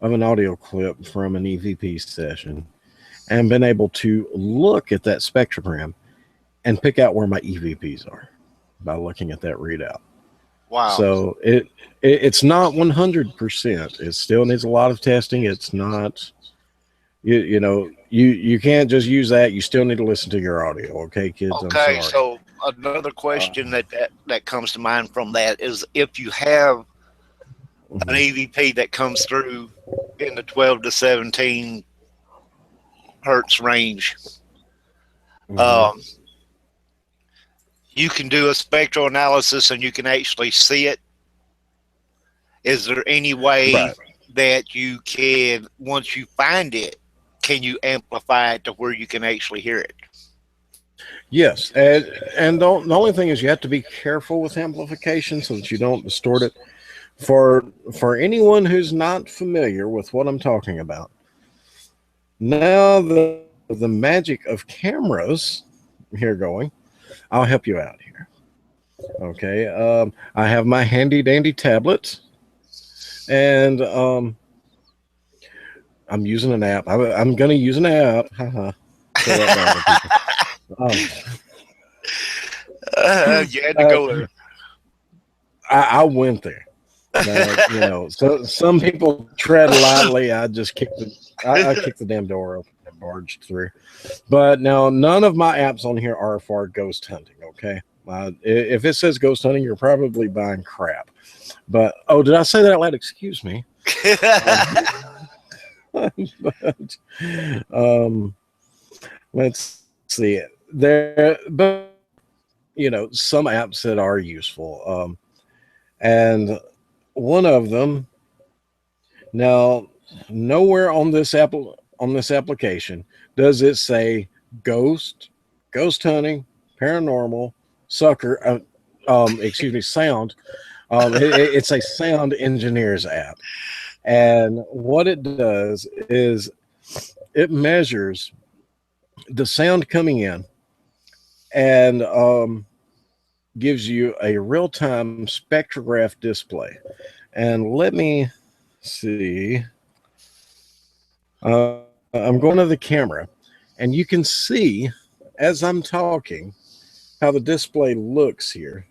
of an audio clip from an EVP session and been able to look at that spectrogram and pick out where my EVPs are by looking at that readout. Wow. So it's not 100%. It still needs a lot of testing. It's not you can't just use that. You still need to listen to your audio. Okay, kids, I'm Okay, sorry. so another Uh, question that comes to mind from that is if you have an mhm, EVP that comes through in the 12 to 17 hertz range, mhm. um, you can do a spectral analysis and you can actually see it. Is there any way Right. that you can, once you find it, can you amplify it to where you can actually hear it? Yes, and the only thing is you have to be careful with amplification so that you don't distort it. For anyone who's not familiar with what I'm talking about, now the magic of cameras here going, I'll help you out here. Okay, I have my handy dandy tablet, and I'm using an app. I'm going to use an app. Haha. Say that louder, people. Um, You had to uh, go there. I went there. So some people tread lightly. I kicked the damn door open and barged through. But now none of my apps on here are for ghost hunting. Okay, if it says ghost hunting, you're probably buying crap. But oh, did I say that out loud? Excuse me. But, um, let's see it there. But some apps that are useful. And one of them now, nowhere on this application does it say ghost, ghost hunting, paranormal, sucker. Excuse me, sound. It's a sound engineers app, and what it does is it measures the sound coming in and gives you a real time spectrograph display. And let me see. I'm going to the camera, and you can see as I'm talking how the display looks here.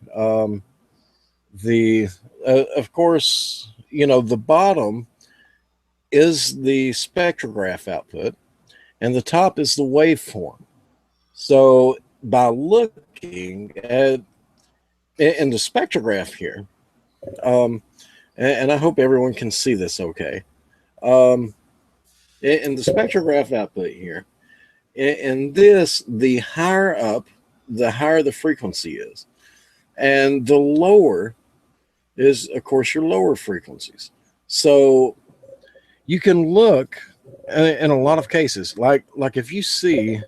The Of course, the bottom is the spectrograph output, and the top is the waveform. So by looking at in the spectrograph here, um, and I hope everyone can see this okay. Um, in the spectrograph output here, in this, the higher up, the higher the frequency is, and the lower is, of course, your lower frequencies. So you can look in a lot of cases, like if you see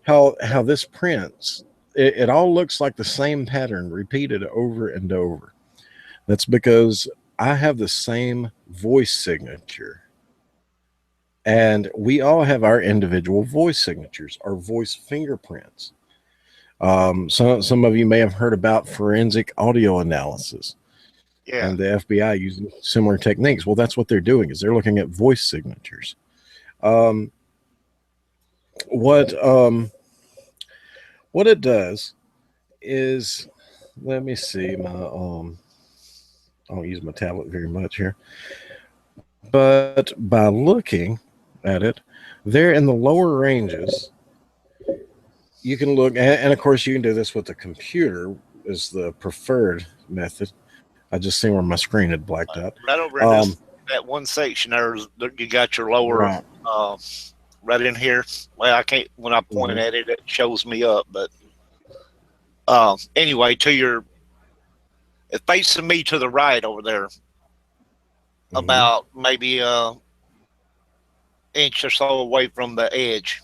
how this prints, it all looks like the same pattern repeated over and over. That's because I have the same voice signature And we all have our individual voice signatures, our voice fingerprints. Some of you may have heard about forensic audio analysis Yeah. and the FBI using similar techniques. Well, that's what they're doing is they're looking at voice signatures. Um, what what it does is, let me see my I don't use my tablet very much here, but by looking at it, there in the lower ranges, you can look, and of course, you can do this with the computer, is the preferred method. I just seen where my screen had blacked out. Right over in this that one section there, you got your lower Right. right in here. Well, I can't when I point at it, it shows me up. But anyway, to your it's facing me to the right over there, about maybe inch or so away from the edge.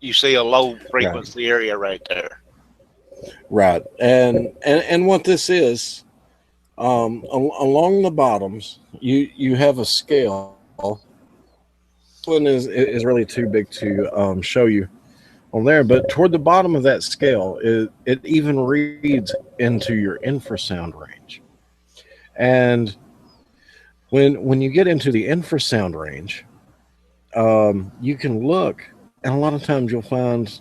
You see a low frequency area right there. Right, and what this is, along the bottoms, you have a scale. One is really too big to show you on there, but toward the bottom of that scale, it even reads into your infrasound range, and when you get into the infrasound range, you can look, and a lot of times you'll find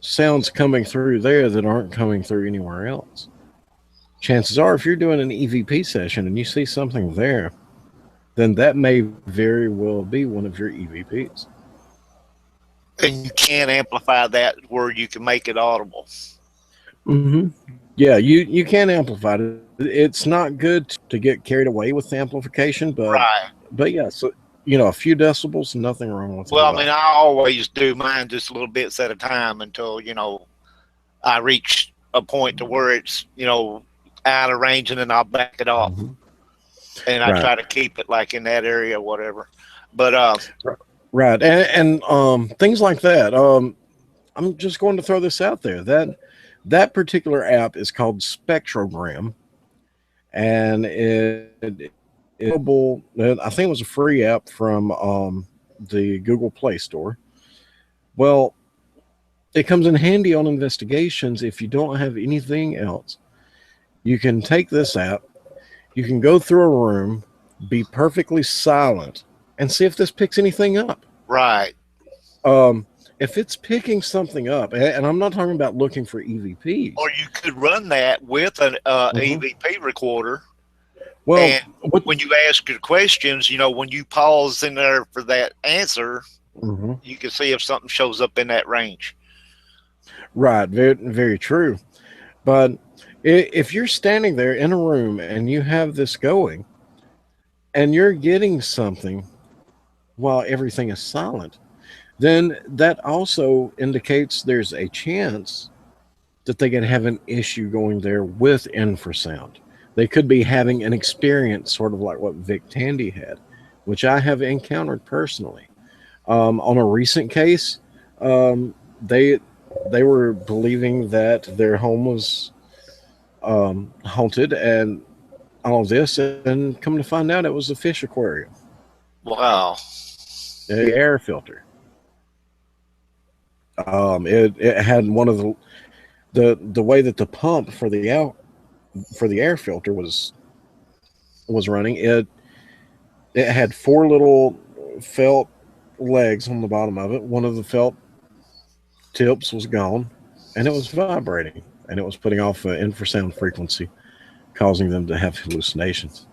sounds coming through there that aren't coming through anywhere else. Chances are, if you're doing an EVP session and you see something there, then that may very well be one of your EVPs. And you can amplify that where you can make it audible. Mm-hmm. Yeah, you can amplify it. It's not good to get carried away with the amplification, but yeah, so a few decibels, nothing wrong with it. Well, I mean, I always do mine just little bits at a time until I reach a point to where it's out of range, and then I'll back it off, and I try to keep it like in that area or whatever. But right, and things like that. I'm just going to throw this out there that particular app is called Spectrogram, and it available. I think it was a free app from the Google Play Store. Well, it comes in handy on investigations if you don't have anything else. You can take this app, you can go through a room, be perfectly silent, and see if this picks anything up. Right. If it's picking something up, and I'm not talking about looking for EVPs. Or you could run that with an EVP recorder. Well, and when you ask your questions, when you pause in there for that answer, you can see if something shows up in that range. Right. Very, very true. But if you're standing there in a room and you have this going and you're getting something while everything is silent, then that also indicates there's a chance that they could have an issue going there with infrasound. They could be having an experience sort of like what Vic Tandy had, which I have encountered personally. On a recent case, they were believing that their home was haunted and all of this, and come to find out it was a fish aquarium. Wow. The air filter. It had one of the way that the pump for the air filter was running. It had 4 little felt legs on the bottom of it. One of the felt tips was gone, and it was vibrating, and it was putting off an infrasound frequency, causing them to have hallucinations.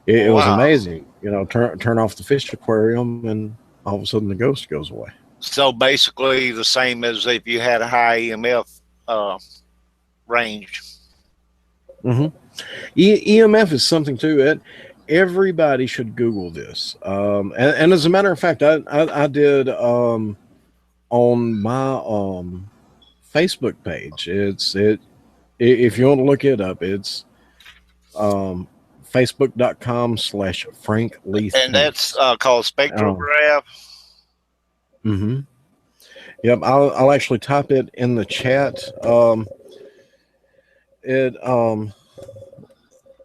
It was amazing. Turn off the fish aquarium, and all of a sudden the ghost goes away. So basically the same as if you had a high EMF range. EMF is something too. Everybody should Google this. And as a matter of fact, I did on my Facebook page. If you want to look it up, it's facebook.com/Frank Lee. And that's called Spectrograph. Yep, I'll actually type it in the chat.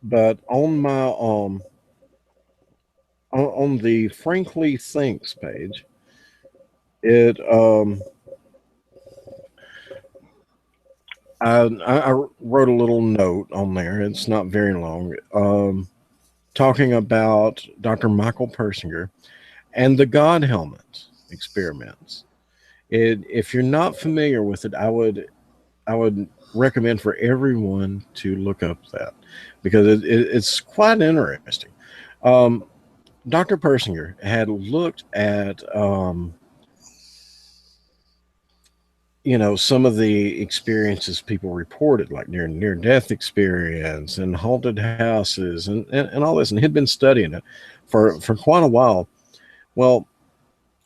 But on my on the Frankly Thinks page, It I wrote a little note on there. It's not very long. Talking about Dr. Michael Persinger and the God helmet experiments. If you're not familiar with it, I would recommend for everyone to look up that because it's quite interesting. Um, Dr. Persinger had looked at some of the experiences people reported, like near death experience and haunted houses and all this, and he'd been studying it for quite a while. Well,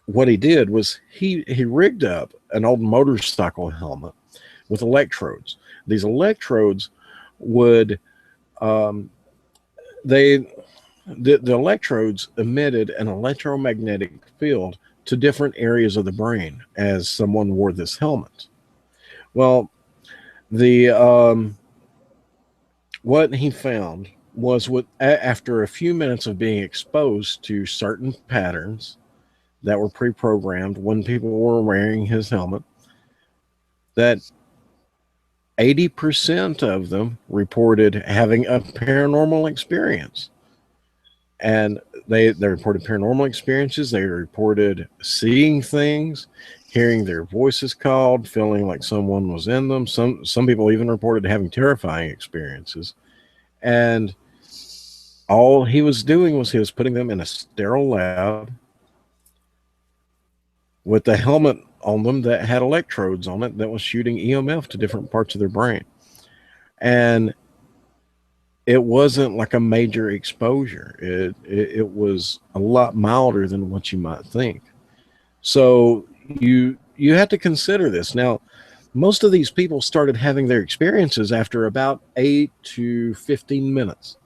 what he did was he rigged up an old motorcycle helmet with electrodes. These electrodes would um, they the electrodes emitted an electromagnetic field to different areas of the brain as someone wore this helmet. Well, the what he found was after a few minutes of being exposed to certain patterns that were pre-programmed when people were wearing his helmet, that 80% of them reported having a paranormal experience. And they reported paranormal experiences. They reported seeing things, hearing their voices called, feeling like someone was in them. Some people even reported having terrifying experiences. And all he was doing was he was putting them in a sterile lab with a helmet on them that had electrodes on it that was shooting EMF to different parts of their brain. And it wasn't like a major exposure. It was a lot milder than what you might think. So you have to consider this. Now, most of these people started having their experiences after about 8 to 15 minutes.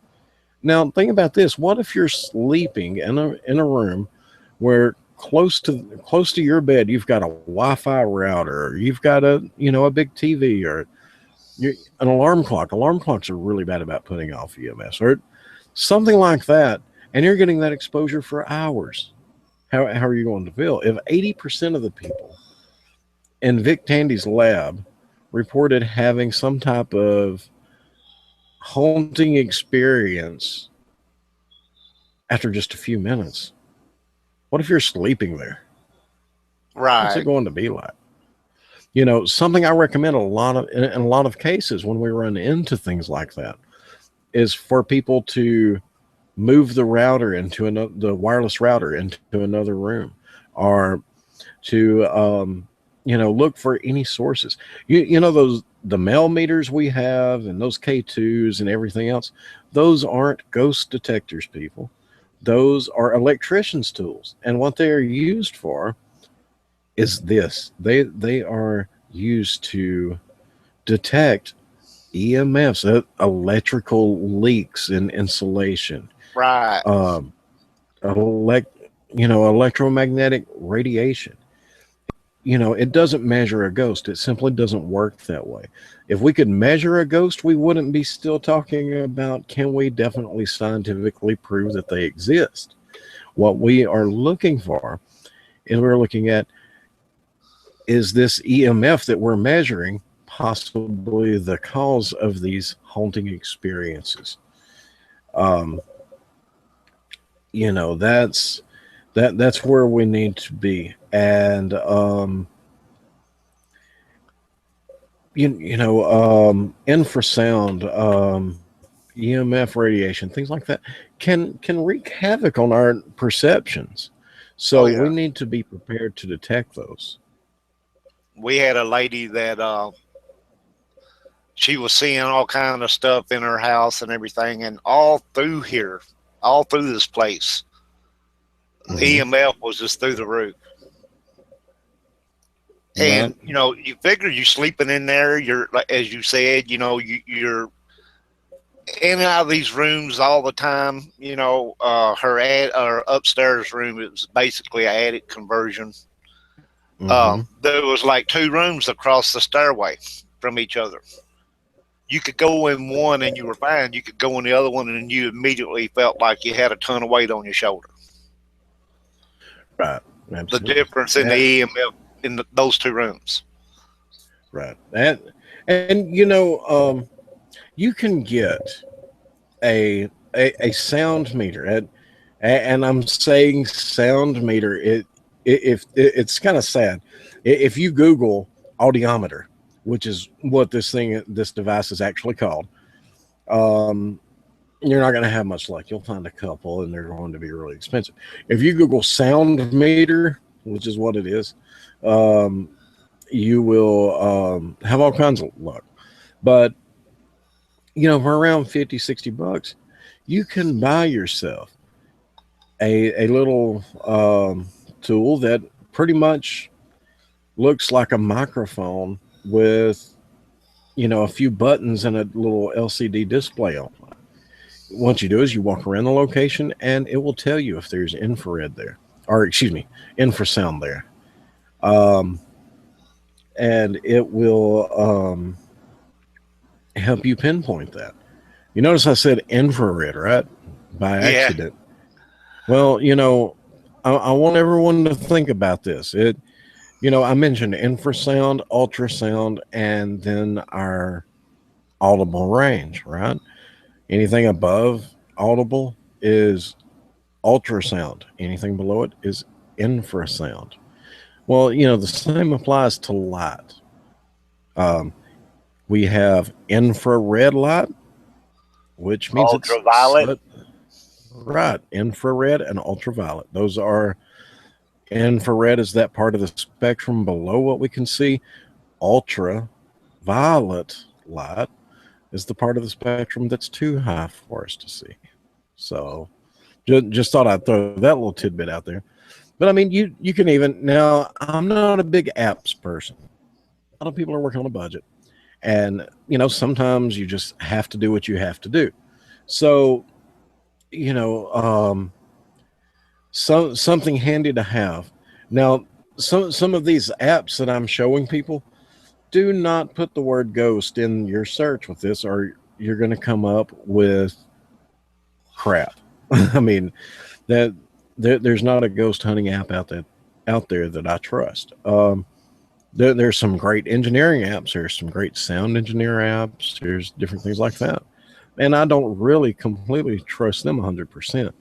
Now, think about this. What if you're sleeping in a room where close to your bed you've got a Wi-Fi router, or you've got a big TV, or an alarm clock. Alarm clocks are really bad about putting off EMS, or something like that, and you're getting that exposure for hours. How are you going to feel if 80% of the people in Vic Tandy's lab reported having some type of haunting experience after just a few minutes? What if you're sleeping there? What's it Right. going to be like? Something I recommend in a lot of cases when we run into things like that is for people to move the wireless router into another room, or to look for any sources. Those the mail meters we have and those K2s and everything else. Those aren't ghost detectors, people. Those are electricians' tools, and what they are used for is this. They are used to detect EMFs, electrical leaks in insulation, Right. um, elect, electromagnetic radiation. It doesn't measure a ghost. It simply doesn't work that way. If we could measure a ghost, we wouldn't be still talking about can we definitely scientifically prove that they exist. What we are looking for is we're looking at, is this EMF that we're measuring possibly the cause of these haunting experiences? Um, that's where we need to be. And infrasound, EMF radiation, things like that can wreak havoc on our perceptions. Oh So we yeah. need to be prepared to detect those. We had a lady that she was seeing all kind of stuff in her house and everything, and all through here, all through this place, Mm-hmm. EMF was just through the roof. Right. And you figure you sleeping in there. You're like, as you said, you're in and out of these rooms all the time. Her upstairs room, it was basically an attic conversion. Mm-hmm. There was like two rooms across the stairway from each other. You could go in one and you were fine. You could go in the other one and you immediately felt like you had a ton of weight on your shoulder. Right. the Absolutely. difference in the EMF in those two rooms. Right. And you can get a sound meter and I'm saying sound meter. It's kind of sad. If you Google audiometer, which is what this device is actually called, um, you're not going to have much luck. You'll find a couple, and they're going to be really expensive. If you Google sound meter, which is what it is, um, you will have all kinds of luck. But for around 50, $60, you can buy yourself a little tool that pretty much looks like a microphone with a few buttons and a little LCD display on it. What you do is you walk around the location and it will tell you if there's infrared there, or excuse me, infrasound there. And it will help you pinpoint that. You notice I said infrared, right? By Yeah. accident. Well, I want everyone to think about this. I mentioned infrasound, ultrasound, and then our audible range, right? Anything above audible is ultrasound. Anything below it is infrasound. Well, the same applies to light. Um, we have infrared light, which means Ultraviolet. right, infrared and ultraviolet. Those are infrared is that part of the spectrum below what we can see. Ultraviolet light is the part of the spectrum that's too high for us to see. So just thought I'd throw that little tidbit out there. But I mean, you can even now. I'm not a big apps person. A lot of people are working on a budget, and sometimes you just have to do what you have to do. So you know, something handy to have. Now, some of these apps that I'm showing people, do not put the word ghost in your search with this, or you're going to come up with crap. I mean, there's not a ghost hunting app out there that I trust. There's some great engineering apps. There's some great sound engineer apps. There's different things like that, and I don't really completely trust them 100%,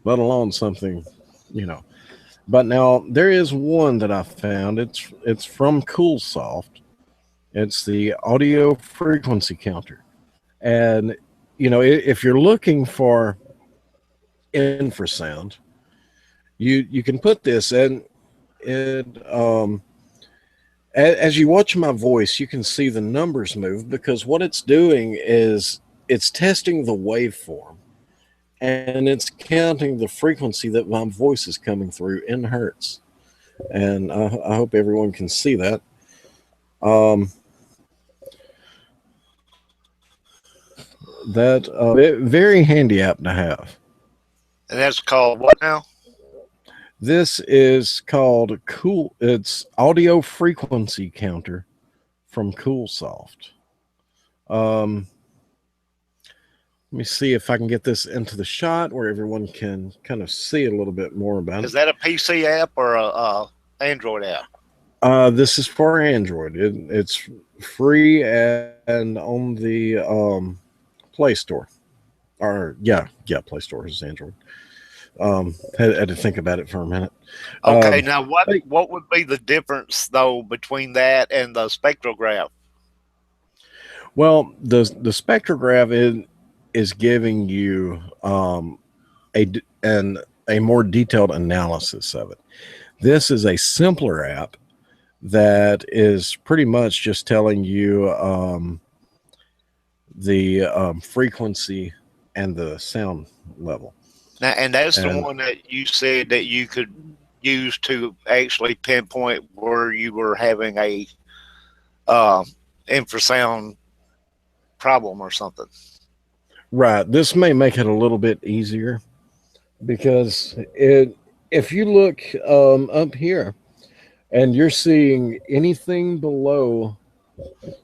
let alone something, you know. But now there is one that I found. It's from CoolSoft. It's the audio frequency counter, and if you're looking for infrasound, you can put this in. It as you watch my voice, you can see the numbers move because what it's doing is it's testing the waveform and it's counting the frequency that my voice is coming through in hertz. And I hope everyone can see that. That very handy app to have. And that's called what now? This is called Cool. It's audio frequency counter from CoolSoft. Let me see if I can get this into the shot where everyone can kind of see a little bit more about it. Is that a PC app or a Android app? This is for Android. It's free and on the Play Store. Or Play Store is Android. Had to think about it for a minute. Okay, now what would be the difference though between that and the spectrograph? Well, the spectrograph is giving you a more detailed analysis of it. This is a simpler app that is pretty much just telling you the frequency and the sound level. Now, and that's the one that you said that you could use to actually pinpoint where you were having a infrasound problem or something. Right. This may make it a little bit easier because if you look up here and you're seeing anything below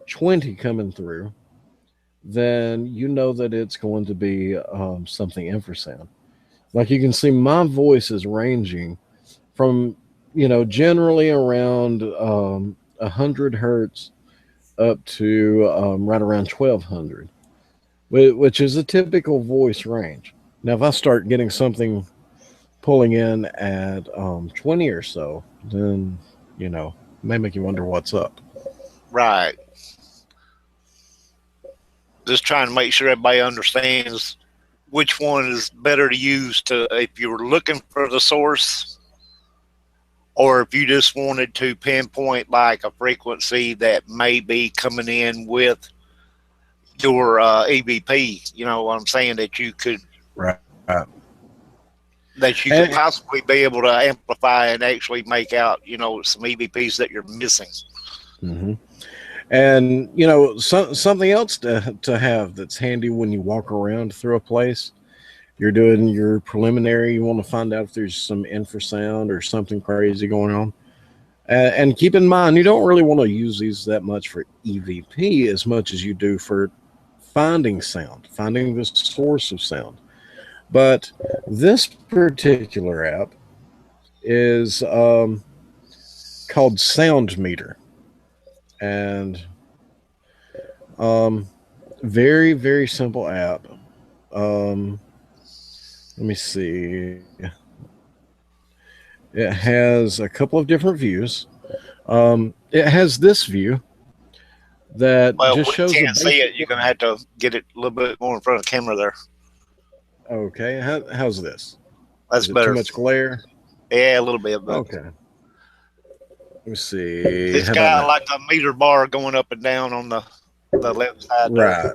20 coming through, then you know that it's going to be something infrasound. Like you can see my voice is ranging from generally around 100 hertz up to right around 1200, which is a typical voice range. Now, if I start getting something pulling in at 20 or so, then, it may make you wonder what's up. Right. Just trying to make sure everybody understands which one is better to use to if you were looking for the source, or if you just wanted to pinpoint like a frequency that may be coming in with your EVP. You know what I'm saying? That you could Right. possibly be able to amplify and actually make out, some EVPs that you're missing. Mm-hmm. And something else to have that's handy when you walk around through a place. You're doing your preliminary. You want to find out if there's some infrasound or something crazy going on. And keep in mind, you don't really want to use these that much for EVP as much as you do for finding sound, finding the source of sound. But this particular app is called Sound Meter. And very, very simple app. Let me see. It has a couple of different views. It has this view that just we shows can't see it. You're going to have to get it a little bit more in front of the camera there. Okay. How's this? That's Is it better. Too much glare? Yeah, a little bit. But okay. Let me see. It's got like a meter bar going up and down on the left side. Right.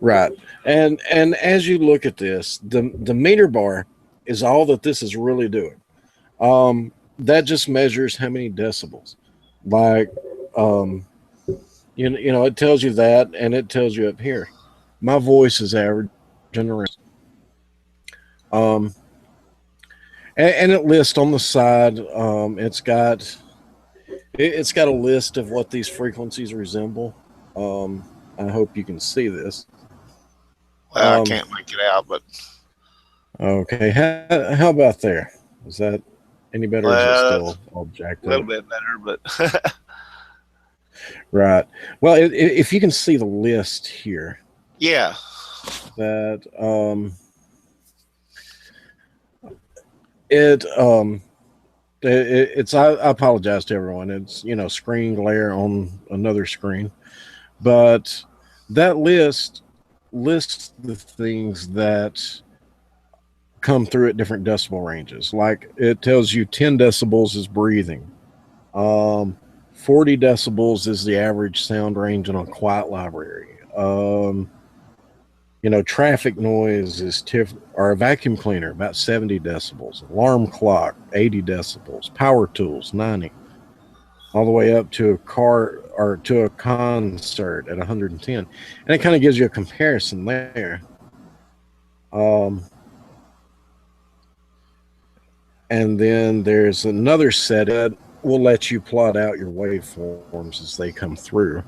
Right. And as you look at this, the meter bar is all that this is really doing. That just measures how many decibels. Like, it tells you that, and it tells you up here. My voice is averaging around. And it lists on the side. It's got a list of what these frequencies resemble. I hope you can see this. Well, I can't make it out, but okay. How about there? Is that any better? Or is it still all jacked up? A little bit better, but right. Well, if you can see the list here, yeah, that it's I apologize to everyone. It's screen glare on another screen, but that list lists the things that come through at different decibel ranges. Like it tells you 10 decibels is breathing. 40 decibels is the average sound range in a quiet library. Traffic noise is or a vacuum cleaner, about 70 decibels. Alarm clock, 80 decibels. Power tools, 90. All the way up to a car or to a concert at 110. And it kind of gives you a comparison there. And then there's another set that will let you plot out your waveforms as they come through.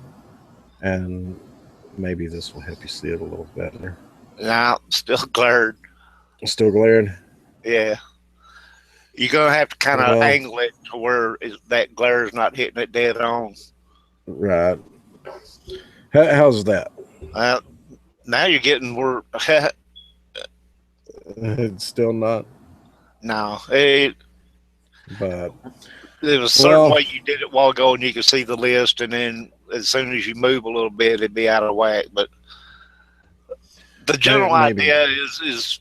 And maybe this will help you see it a little better. No, still glared. Still glared? Yeah. You're going to have to kind of angle it to where that glare is not hitting it dead on. Right. How's that? Now you're getting where... It's still not? No. But there was a certain way you did it a while ago, and you could see the list, and then as soon as you move a little bit, it'd be out of whack. But the general idea is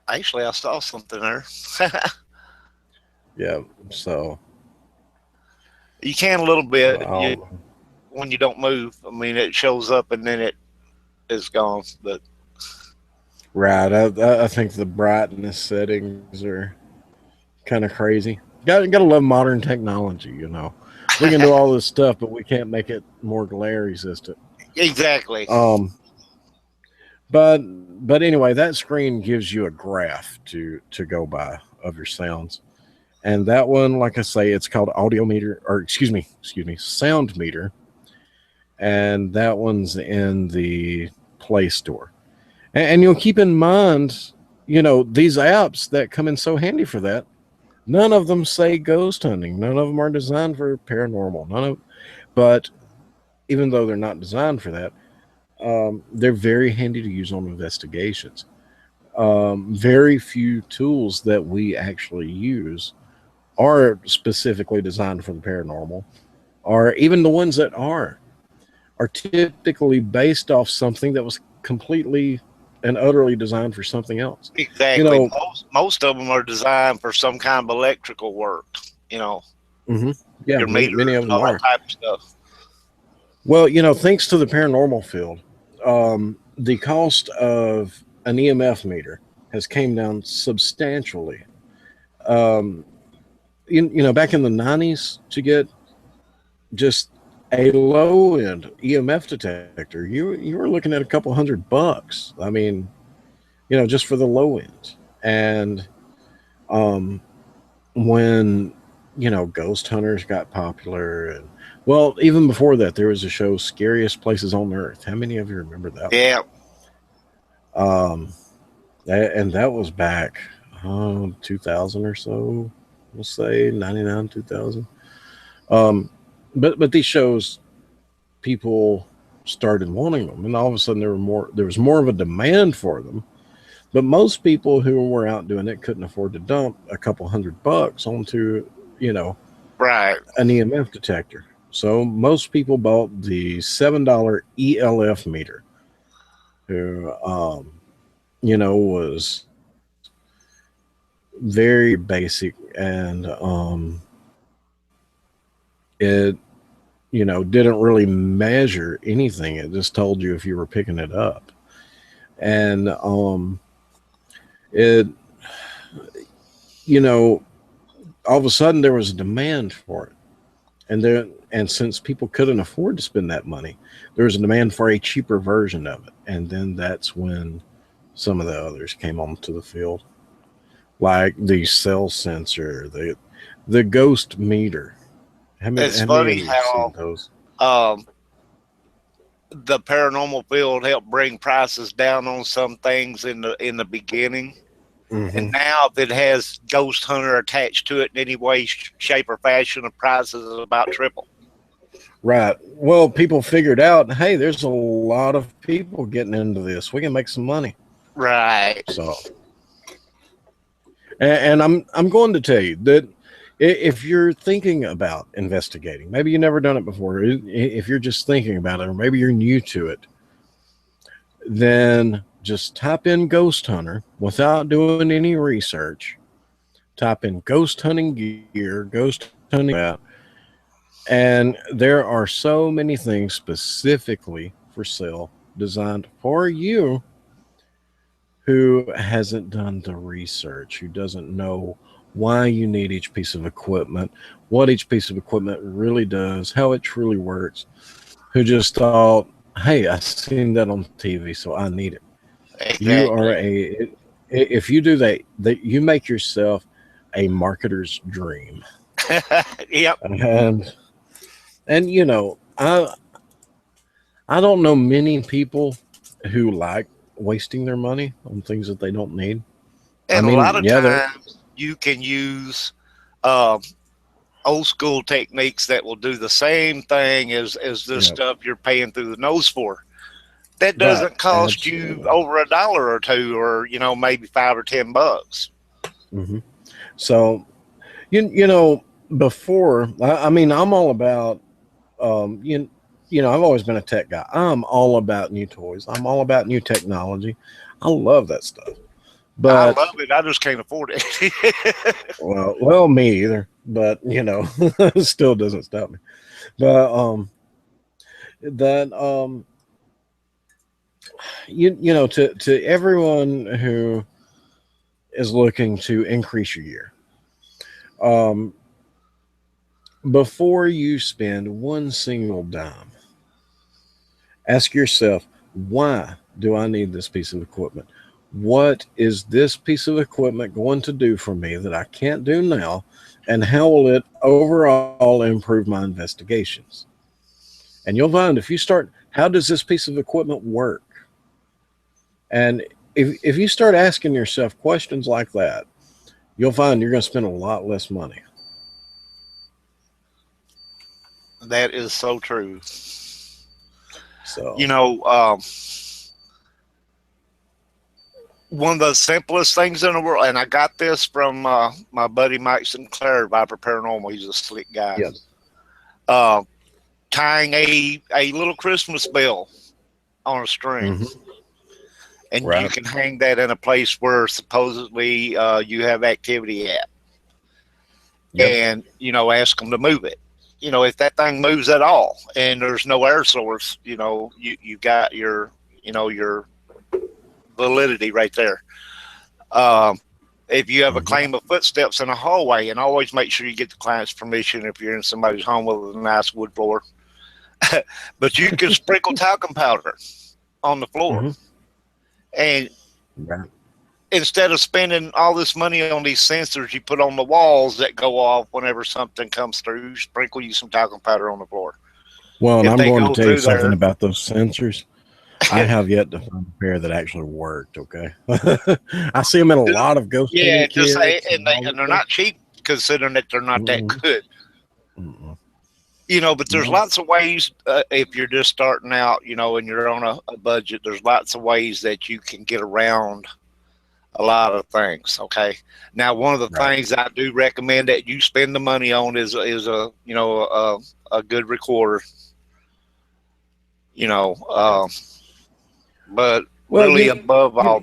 actually, I saw something there. Yeah, so you can a little bit when you don't move. I mean, it shows up and then it is gone. But right, I think the brightness settings are kind of crazy. Got to love modern technology, We can do all this stuff, but we can't make it more glare resistant. Exactly. But anyway, that screen gives you a graph to go by of your sounds. And that one, like I say, it's called Sound Meter. And that one's in the Play Store. And you'll keep in mind, these apps that come in so handy for that, none of them say ghost hunting. None of them are designed for paranormal. But even though they're not designed for that, they're very handy to use on investigations. Very few tools that we actually use are specifically designed for the paranormal, or even the ones that are typically based off something that was completely and utterly designed for something else. You Exactly. know, Most of them are designed for some kind of electrical work. You know, mhm, yeah, your many, meters many of and them all that are. type of stuff. Well, thanks to the paranormal field, the cost of an EMF meter has came down substantially. Um, back in the 90s, to get just a low end EMF detector, you were looking at a couple $100. I mean, just for the low end. And um, when ghost hunters got popular, and well, even before that, there was a show, Scariest Places on Earth. How many of you remember that one? Yeah. Um, and that was back 2000 or so. We'll say 99, 2000. Um, but these shows, people started wanting them, and all of a sudden there was more of a demand for them. But most people who were out doing it couldn't afford to dump a couple $100 onto, Right. an EMF detector. So most people bought the $7 ELF meter, who, was very basic, and it, didn't really measure anything. It just told you if you were picking it up. And it, all of a sudden there was a demand for it. And since people couldn't afford to spend that money, there was a demand for a cheaper version of it. And then that's when some of the others came onto the field, like the cell sensor, the ghost meter. It's How many of funny you have seen how those? um, the paranormal field helped bring prices down on some things in the beginning, Hmm. and now if it has ghost hunter attached to it in any way, shape, or fashion, the prices is about triple. Right. Well, people figured out, hey, there's a lot of people getting into this. We can make some money. Right. So, and I'm going to tell you that if you're thinking about investigating, maybe you've never done it before, if you're just thinking about it, or maybe you're new to it, then just type in ghost hunter without doing any research. Type in ghost hunting gear, ghost hunting that, and there are so many things specifically for sale designed for you who hasn't done the research, who doesn't know why you need each piece of equipment, what each piece of equipment really does, how it truly works, who just thought, hey, I seen that on TV, so I need it. You are Exactly. if you do that you make yourself a marketer's dream. Yep. And I don't know many people who like wasting their money on things that they don't need. I And a lot mean, of yeah, there. times you can use um, old school techniques that will do the same thing as this Yeah, stuff you're paying through the nose for. That right. doesn't cost you Absolutely. over $1 or two, or maybe $5 or $10. Hmm. So before, I mean, I'm all about um, you, I've always been a tech guy. I'm all about new toys. I'm all about new technology. I love that stuff. I But love it. I just can't afford it. well, me either. But it still doesn't stop me. But that to everyone who is looking to increase your year, um, before you spend one single dime, ask yourself, why do I need this piece of equipment? What is this piece of equipment going to do for me that I can't do now? And how will it overall improve my investigations? And you'll find, if you start, how does this piece of equipment work? And if you start asking yourself questions like that, you'll find you're going to spend a lot less money. That is so true. So, You know, one of the simplest things in the world, and I got this from my buddy Mike Sinclair, Viper Paranormal. He's a slick guy. yeah. Uh, Tying a little Christmas bell on a string, and you Right. can hang that in a place where supposedly you have activity at, Yep. and ask them to move it. If that thing moves at all, and there's no air source, you got your validity right there. Um, if you have a claim of footsteps in a hallway, and always make sure you get the client's permission if you're in somebody's home with a nice wood floor. But you can sprinkle talcum powder on the floor, and Right. instead of spending all this money on these sensors you put on the walls that go off whenever something comes through, sprinkle you some talcum powder on the floor. Well, and If I'm they going to go tell you through something there, about those sensors. I have yet to find a pair that actually worked. Okay. I see them in a lot of ghost yeah, hunting just kits and and all and that they're stuff. not cheap considering that they're not that Mm-mm. good. Mm-mm. But there's No. lots of ways if you're just starting out, and you're on a budget. There's lots of ways that you can get around a lot of things. Okay. Now, one of the Right. things I do recommend that you spend the money on is a good recorder. You know, but Well, really above all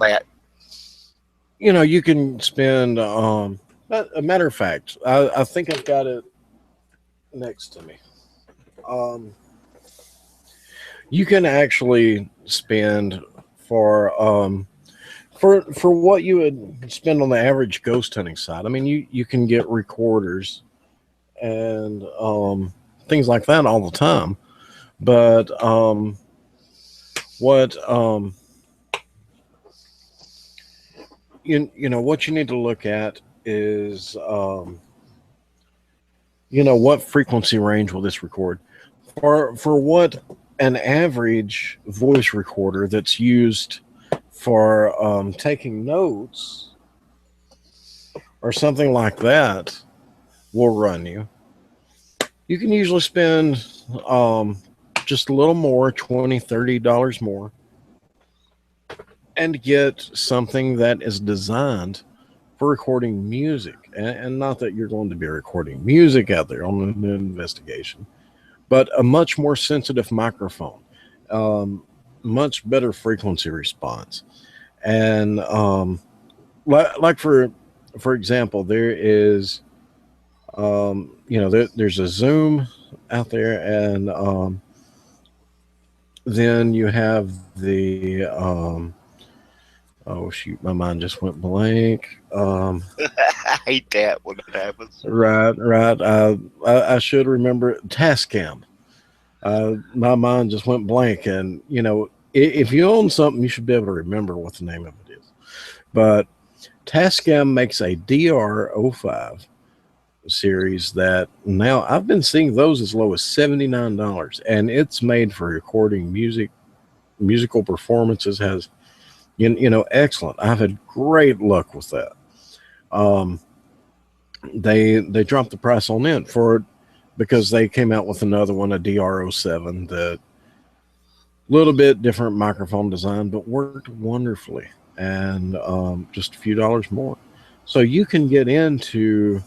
you that, you can spend. A matter of fact, I think I've got it next to me. Um, you can actually spend for for what you would spend on the average ghost hunting side. I mean, you can get recorders and things like that all the time. But what what you need to look at is what frequency range will this record for what an average voice recorder that's used for taking notes or something like that will run you. You can usually spend just a little more, $20-$30 more, and get something that is designed for recording music. And not that you're going to be recording music out there on an investigation, but a much more sensitive microphone, much better frequency response. And like for example, there is there's a Zoom out there, and then you have the oh shoot, my mind just went blank. I hate that when it happens. Right. I should remember Tascam. My mind just went blank, and if you own something, you should be able to remember what the name of it is. But Tascam makes a DR05 series that now I've been seeing those as low as $79, and it's made for recording musical performances. Has excellent. I've had great luck with that. Um, they dropped the price on it for because they came out with another one, a DR07, that little bit different microphone design, but worked wonderfully, and just a few dollars more. So you can get into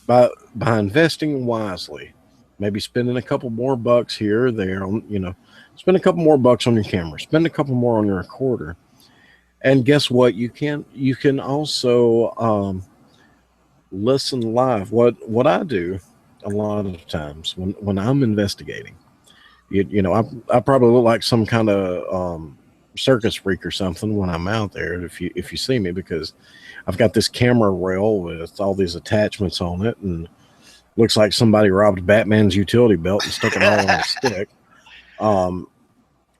by investing wisely, maybe spending a couple more bucks here or there on spend a couple more bucks on your camera, spend a couple more on your recorder, and guess what? You can also listen live. What I do a lot of times when I'm investigating, I probably look like some kind of circus freak or something when I'm out there. If you see me, because I've got this camera rail with all these attachments on it, and looks like somebody robbed Batman's utility belt and stuck it all on a stick. Um,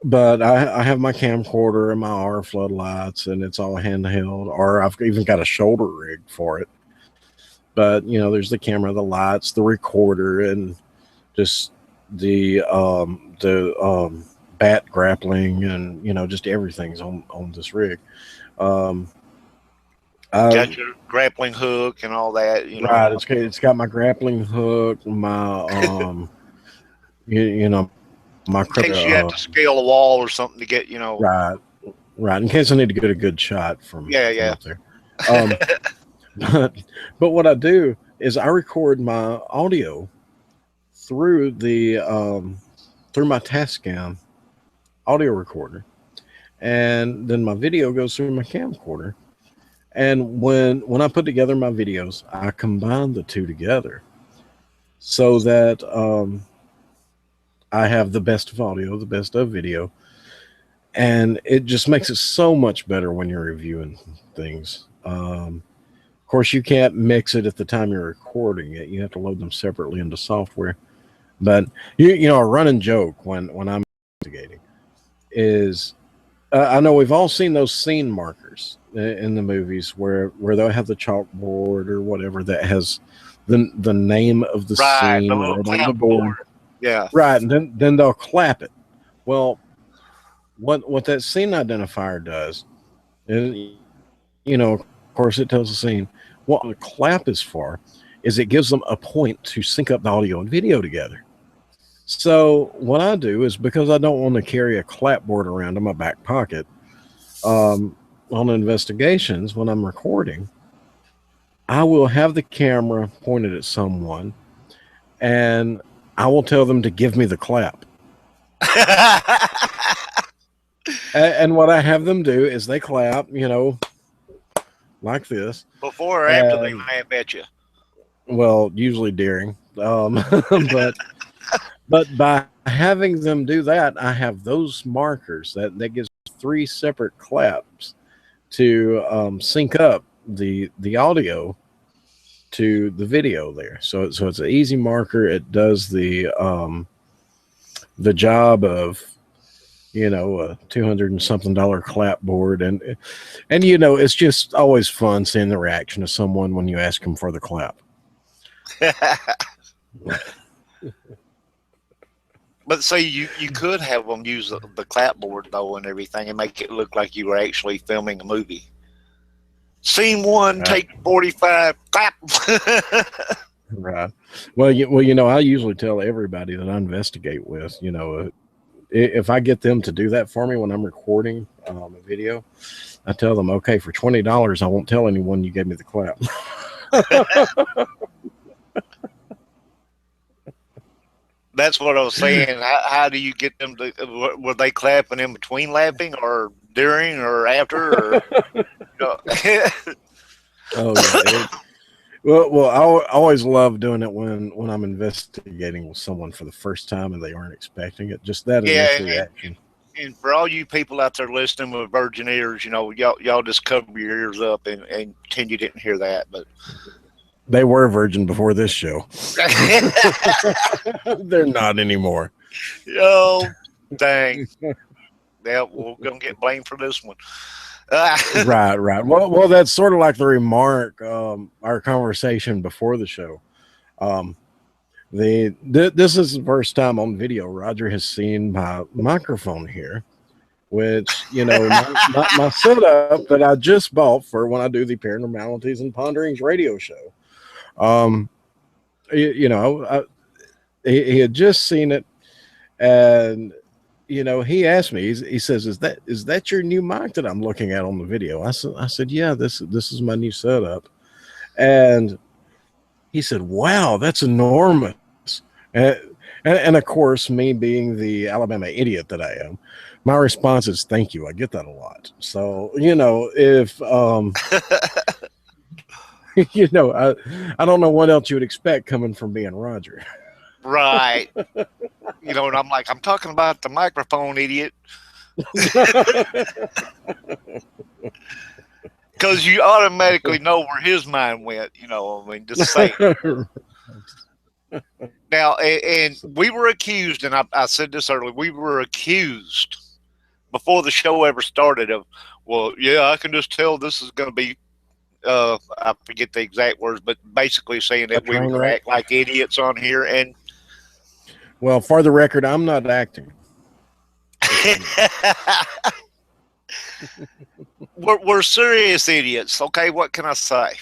but I have my camcorder and my R floodlights, and it's all handheld. Or I've even got a shoulder rig for it. But there's the camera, the lights, the recorder, and just the bat grappling, and just everything's on this rig. Um, Got I, your grappling hook and all that, right, it's got my grappling hook, my my in case you have to scale a wall or something to get, right, right, in case I need to get a good shot Yeah, from yeah. up there. Um, but what I do is I record my audio through the through my Tascam audio recorder, and then my video goes through my camcorder. And when I put together my videos, I combine the two together so that I have the best of audio, the best of video, and it just makes it so much better when you're reviewing things. Of course, you can't mix it at the time you're recording it. You have to load them separately into software. But a running joke when I'm investigating is I know we've all seen those scene markers in the movies where they'll have the chalkboard or whatever that has the name of the Right, the scene little right on the clapboard. board. Yeah. Right, and then they'll clap it. Well, what that scene identifier does is, of course, it tells the scene what the clap is for. Is it gives them a point to sync up the audio and video together. So what I do is, because I don't want to carry a clapboard around in my back pocket on investigations when I'm recording, I will have the camera pointed at someone and I will tell them to give me the clap. And what I have them do is they clap, like this. Before or after they laugh at you? Well, usually during. But by having them do that, I have those markers that gives 3 separate claps to sync up the audio to the video there. So it's an easy marker. It does the job of a $200 and something clapboard, and it's just always fun seeing the reaction of someone when you ask them for the clap. But say you could have them use the clapboard though and everything and make it look like you were actually filming a movie. Scene 1, take 45, clap. Right. Well, I usually tell everybody that I investigate with, if I get them to do that for me when I'm recording a video, I tell them, okay, for $20, I won't tell anyone you gave me the clap. That's what I was saying. How do you get them to? Were they clapping in between laughing, or during, or after? Or, Oh yeah. Well, I always love doing it when I'm investigating with someone for the first time and they aren't expecting it. Just that initial reaction. And for all you people out there listening with virgin ears, y'all just cover your ears up and pretend you didn't hear that. But they were virgin before this show. They're not anymore. Oh, dang. Yeah, we're going to get blamed for this one. Right. Well, that's sort of like the remark, our conversation before the show. This is the first time on video Roger has seen my microphone here, which, my setup that I just bought for when I do the Paranormalities and Ponderings Radio Show. He had just seen it, and he asked me. He says, "Is that your new mic that I'm looking at on the video?" I said, "Yeah, this is my new setup." And he said, "Wow, that's enormous." And of course, me being the Alabama idiot that I am, my response is, "Thank you. I get that a lot." So if I don't know what else you would expect coming from being Roger. Right. And I'm like, I'm talking about the microphone, idiot. Because you automatically know where his mind went, just say. Now, and we were accused, and I said this earlier, we were accused before the show ever started of, well, yeah, I can just tell this is going to be, I forget the exact words, but basically saying that we would act like idiots on here. And well, for the record, I'm not acting. We're serious idiots. Okay, what can I say?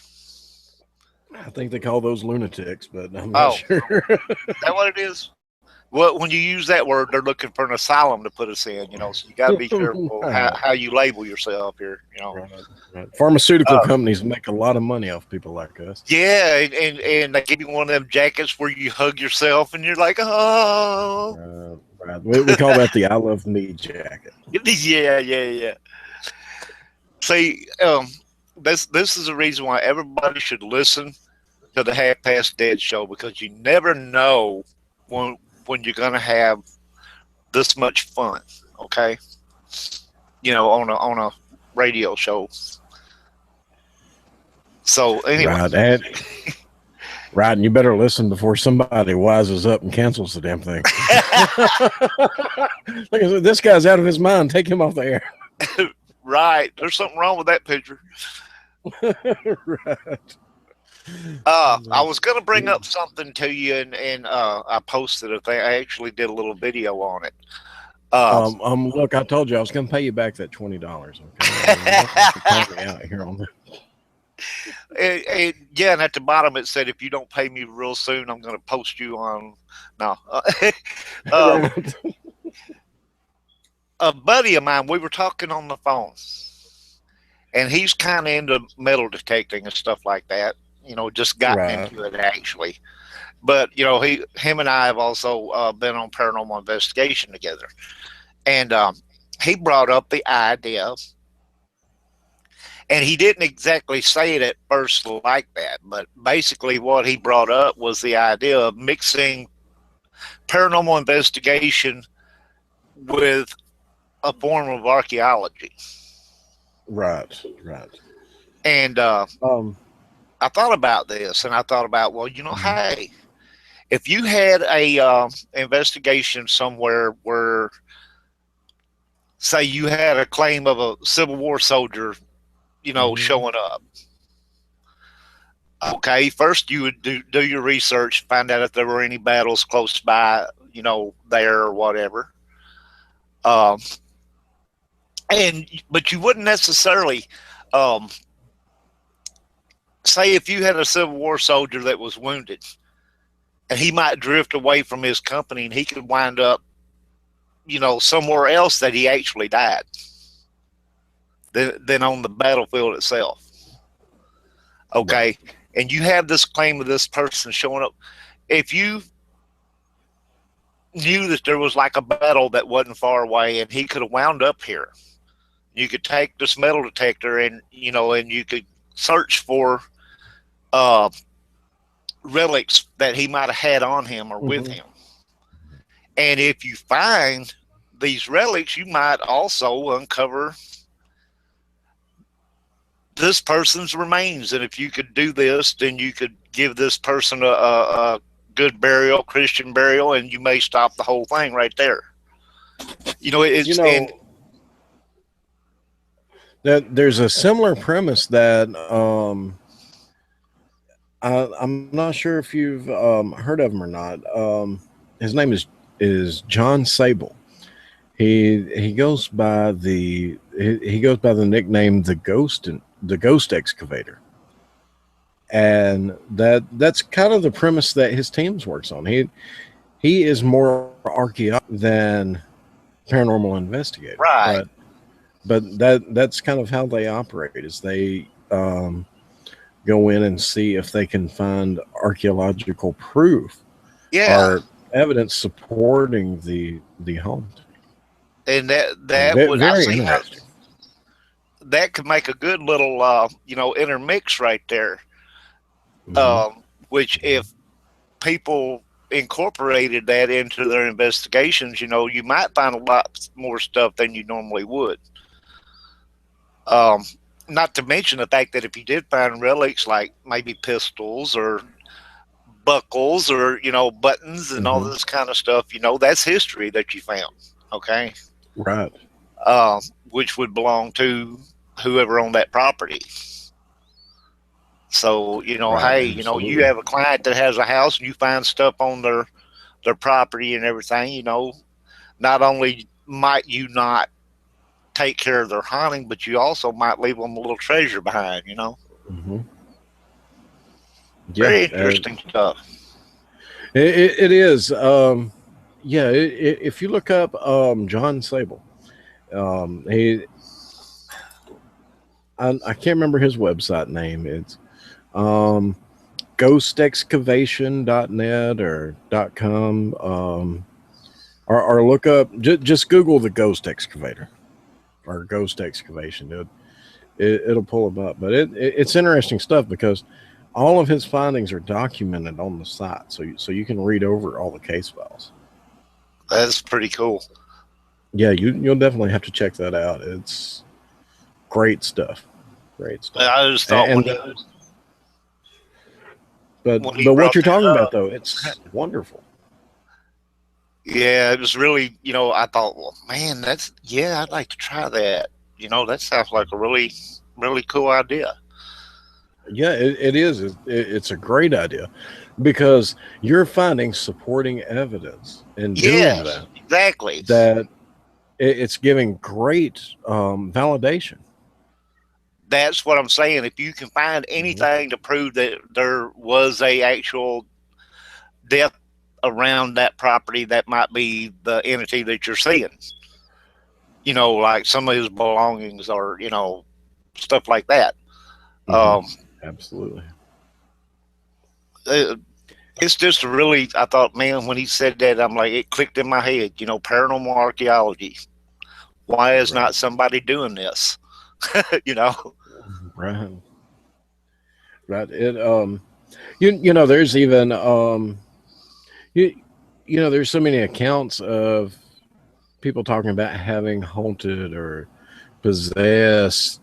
I think they call those lunatics, but I'm not Oh, sure. is that what it is? Well, when you use that word, they're looking for an asylum to put us in, so you got to be careful Right. how you label yourself here. Right, right. Pharmaceutical Uh, companies make a lot of money off people like us. yeah, and they give you one of them jackets where you hug yourself and you're like, oh. Right. We call that the I Love Me jacket. Yeah. See, this is the reason why everybody should listen to the Half Past Dead show, because you never know when you're gonna have this much fun. Okay, on a radio show. So anyway, right, and you better listen before somebody wises up and cancels the damn thing. Like, this guy's out of his mind. Take him off the air. Right, there's something wrong with that picture. Right. I was going to bring up something to you, and I posted it. I actually did a little video on it. Look, I told you I was going to pay you back that $20. Okay, me out here on that. And at the bottom it said, if you don't pay me real soon, I'm going to post you on. No, a buddy of mine, we were talking on the phone, and he's kind of into metal detecting and stuff like that. Just gotten into it actually. But him and I have also been on Paranormal Investigation together, and he brought up the idea, and he didn't exactly say it at first like that, but basically what he brought up was the idea of mixing paranormal investigation with a form of archaeology. Right. And I thought about this, and I thought about, well, hey, if you had a investigation somewhere where, say, you had a claim of a Civil War soldier, showing up. Okay, first you would do your research, find out if there were any battles close by, there or whatever. But you wouldn't necessarily, say, if you had a Civil War soldier that was wounded, and he might drift away from his company, and he could wind up, somewhere else that he actually died than on the battlefield itself. Okay. Right. And you have this claim of this person showing up. If you knew that there was like a battle that wasn't far away and he could have wound up here, you could take this metal detector and you could search for relics that he might have had on him or with him. And if you find these relics, you might also uncover this person's remains. And if you could do this, then you could give this person a good burial, Christian burial, and you may stop the whole thing right there. There's a similar premise that I'm not sure if you've heard of him or not. His name is John Sable. He goes by the nickname the Ghost Excavator, and that's kind of the premise that his teams works on. He is more archaeology than paranormal investigator, right? But that's kind of how they operate. Is they go in and see if they can find archaeological proof or evidence supporting the haunt. And that would very interesting. That could make a good little intermix right there. Which if people incorporated that into their investigations, you might find a lot more stuff than you normally would. Not to mention the fact that if you did find relics like maybe pistols or buckles or buttons and all this kind of stuff, that's history that you found. Okay, right. Which would belong to whoever owned that property. So hey, absolutely. You have a client that has a house and you find stuff on their property and everything. Not only might you not take care of their hunting, but you also might leave them a little treasure behind, you know? Mm-hmm. Yeah, Very interesting stuff. it is. Yeah, if you look up John Sable, he I can't remember his website name. It's um, ghostexcavation.net or .com, or look up, just Google the ghost excavator or ghost excavation. It'll pull them up. But it's interesting stuff because all of his findings are documented on the site, so you can read over all the case files. That's pretty cool. Yeah, you'll definitely have to check that out. It's great stuff. Great stuff. I just thought but what you're talking about though, it's wonderful. Yeah, it was really, you know, I thought, well, man, I'd like to try that. You know, that sounds like a really, really cool idea. Yeah, it is. It's a great idea because you're finding supporting evidence and doing that. Exactly. That it's giving great validation. That's what I'm saying. If you can find anything to prove that there was a actual death around that property, that might be the entity that you're seeing. You know, like some of his belongings or, you know, stuff like that. Absolutely. It's just really, I thought, man, when he said that, I'm like, it clicked in my head, you know, paranormal archaeology. Why is not somebody doing this? You know? Right. It you know, there's even you know, there's so many accounts of people talking about having haunted or possessed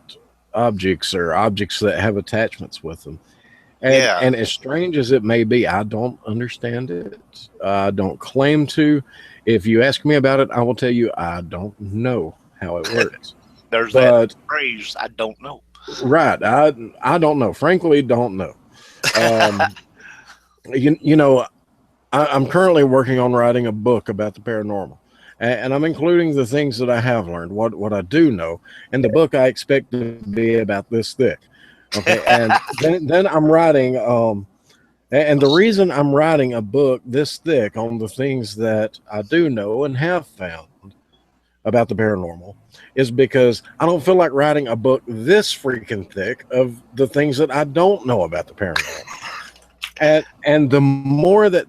objects or objects that have attachments with them. And as strange as it may be, I don't understand it. I don't claim to. If you ask me about it, I will tell you I don't know how it works. There's that phrase, I don't know. Right. I don't know. Frankly, don't know. You know, I'm currently working on writing a book about the paranormal. And I'm including the things that I have learned, what I do know. And the book I expect to be about this thick. Okay. And then I'm writing, and the reason I'm writing a book this thick on the things that I do know and have found about the paranormal is because I don't feel like writing a book this freaking thick of the things that I don't know about the paranormal. And the more that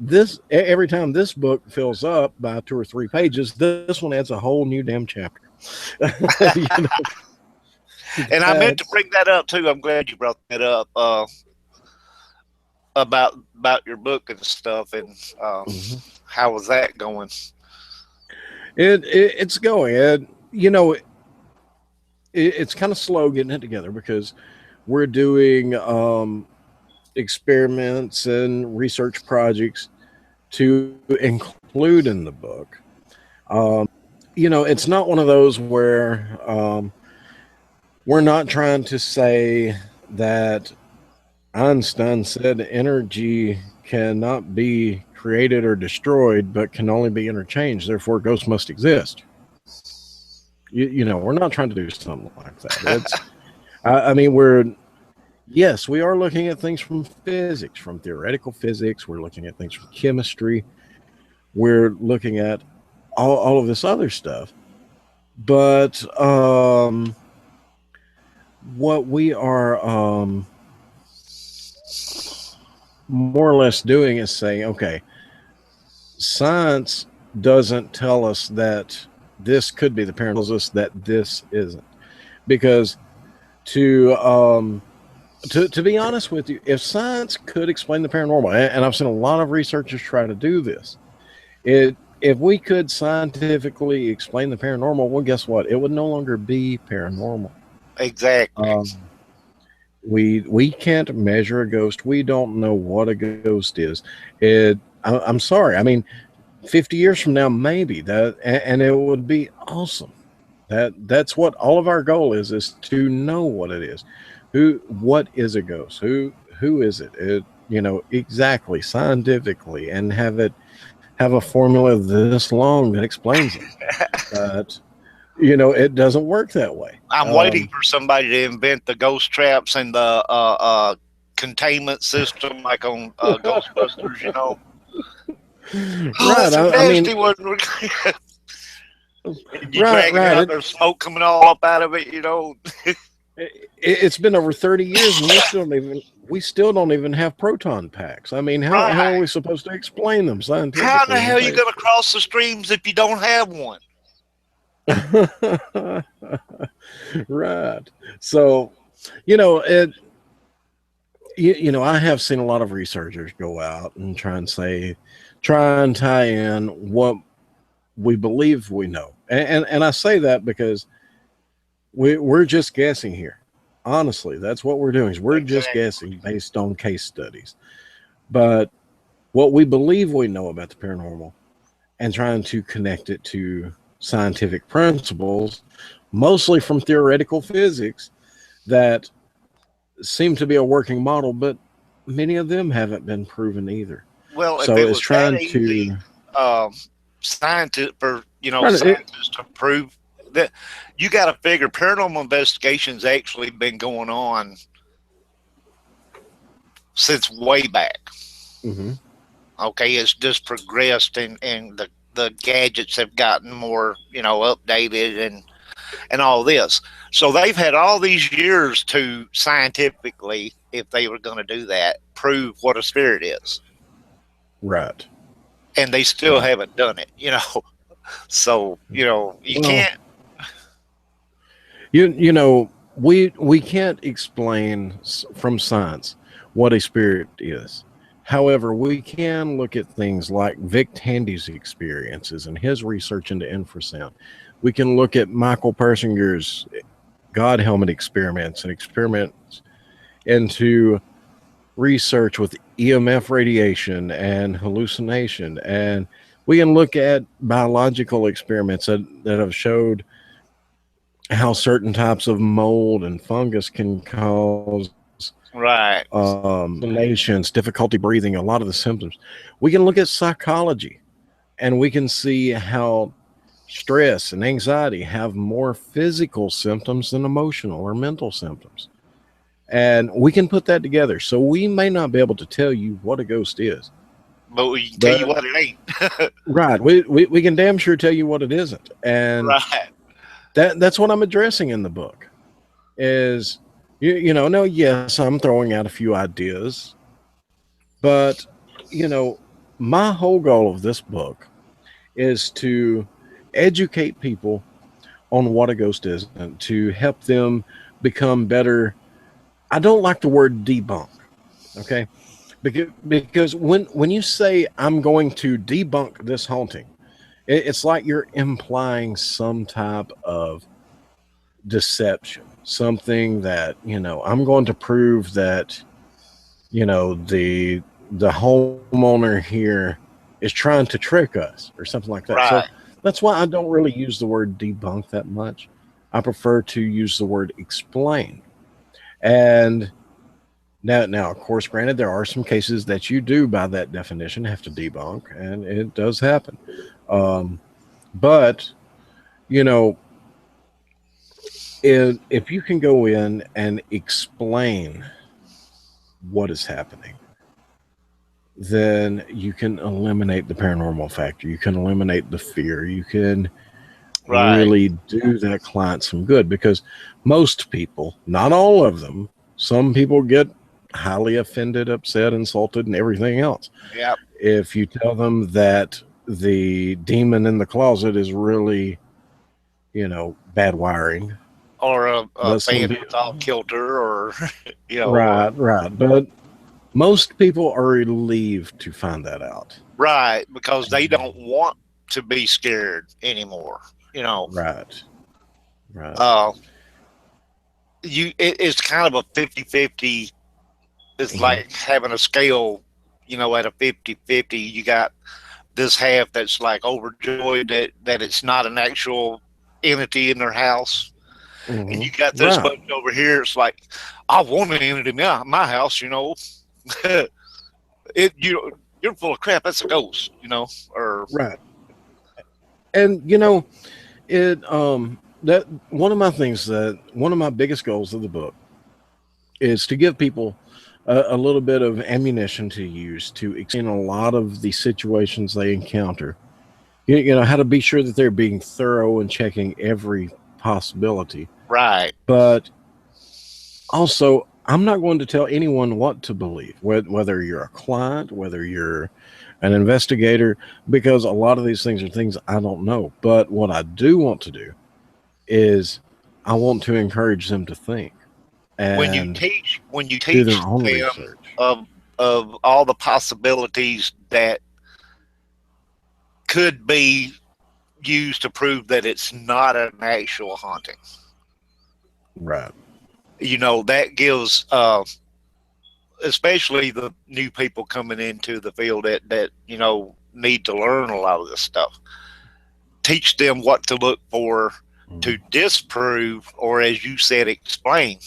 every time this book fills up by 2 or 3 pages, this one adds a whole new damn chapter. You know? And I meant to bring that up too. I'm glad you brought that up about your book and stuff. And how was that going? It's going. You know, it's kind of slow getting it together because we're doing experiments and research projects to include in the book. You know, it's not one of those where we're not trying to say that Einstein said energy cannot be created or destroyed, but can only be interchanged. Therefore, ghosts must exist. You know, we're not trying to do something like that. It's, I mean, yes, we are looking at things from physics, from theoretical physics. We're looking at things from chemistry. We're looking at all of this other stuff. But what we are more or less doing is saying, okay, science doesn't tell us that this could be the paranormal, tells us that this isn't. Because to be honest with you, if science could explain the paranormal, and I've seen a lot of researchers try to do this, if we could scientifically explain the paranormal, well, guess what? It would no longer be paranormal. Exactly. We can't measure a ghost. We don't know what a ghost is. I'm sorry. I mean, 50 years from now, maybe that, and it would be awesome. That's what all of our goal is to know what it is. What is a ghost? Who is it? You know, exactly, scientifically, and have it have a formula this long that explains it. But, it doesn't work that way. I'm waiting for somebody to invent the ghost traps and the containment system like on Ghostbusters, Oh, Right. that's a I mean, nasty one. And you drag it right. out, there's smoke coming all up out of it, It's been over 30 years, and we still don't even have proton packs. I mean, how are Right. we supposed to explain them How in the scientifically? hell are you going to cross the streams if you don't have one? Right. So, I have seen a lot of researchers go out and try and tie in what we believe we know. And I say that because we're just guessing here. Honestly, that's what we're doing. Is we're just guessing based on case studies. But what we believe we know about the paranormal and trying to connect it to scientific principles, mostly from theoretical physics, that seem to be a working model, but many of them haven't been proven either. Well, So if it it's was that trying easy, to scientists right, scientists to prove that, you got to figure paranormal investigations actually been going on since way back. mm-hmm. Okay, it's just progressed, and the gadgets have gotten more updated and all this. So they've had all these years to scientifically, if they were going to do that, prove what a spirit is. Right. And they still haven't done it, So, you can't. We can't explain from science what a spirit is. However, we can look at things like Vic Tandy's experiences and his research into infrasound. We can look at Michael Persinger's God helmet experiments and experiments into research with EMF radiation and hallucination. And we can look at biological experiments that have showed how certain types of mold and fungus can cause Right. hallucinations, difficulty breathing, a lot of the symptoms. We can look at psychology and we can see how stress and anxiety have more physical symptoms than emotional or mental symptoms. And we can put that together. So we may not be able to tell you what a ghost is, but we can tell you what it ain't. Right. We can damn sure tell you what it isn't. And right. That's what I'm addressing in the book is, no, yes, I'm throwing out a few ideas, but, my whole goal of this book is to educate people on what a ghost is and to help them become better. I don't like the word debunk. Okay. Because when you say I'm going to debunk this haunting, it's like you're implying some type of deception, something that, I'm going to prove that, the homeowner here is trying to trick us or something like that. Right. So that's why I don't really use the word debunk that much. I prefer to use the word explain. And now, of course, granted, there are some cases that you do, by that definition, have to debunk, and it does happen. But, if you can go in and explain what is happening, then you can eliminate the paranormal factor. You can eliminate the fear. You can really do that client some good, because most people, not all of them, some people get highly offended, upset, insulted, and everything else. Yep. If you tell them that the demon in the closet is really, bad wiring, or a fan that's off kilter, or right. But most people are relieved to find that out, right, because they don't want to be scared anymore. Right. It's kind of a 50-50. It's like having a scale, at a 50-50. You got this half that's like overjoyed that it's not an actual entity in their house. And you got this bunch over here. It's like, I want an entity in my house, you're full of crap. That's a ghost, or Right. And it that one of my biggest goals of the book is to give people a little bit of ammunition to use to explain a lot of the situations they encounter. How to be sure that they're being thorough and checking every possibility. right. But also, I'm not going to tell anyone what to believe, whether you're a client, whether you're an investigator, because a lot of these things are things I don't know. But what I do want to do is I want to encourage them to think and When you do their teach own them research. of all the possibilities that could be used to prove that it's not an actual haunting, Right. that gives especially the new people coming into the field that need to learn a lot of this stuff. Teach them what to look for to disprove, or as you said, explain.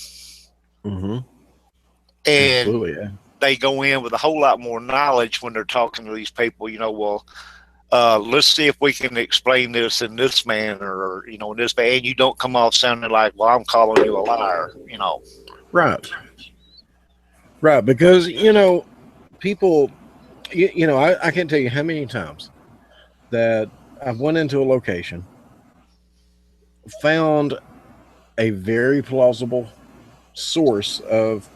Mm-hmm. And Absolutely. Yeah. they go in with a whole lot more knowledge when they're talking to these people. Let's see if we can explain this in this manner, or in this way, and you don't come off sounding like, well, I'm calling you a liar. Right. Right. Because, people, I can't tell you how many times that I've went into a location, found a very plausible source of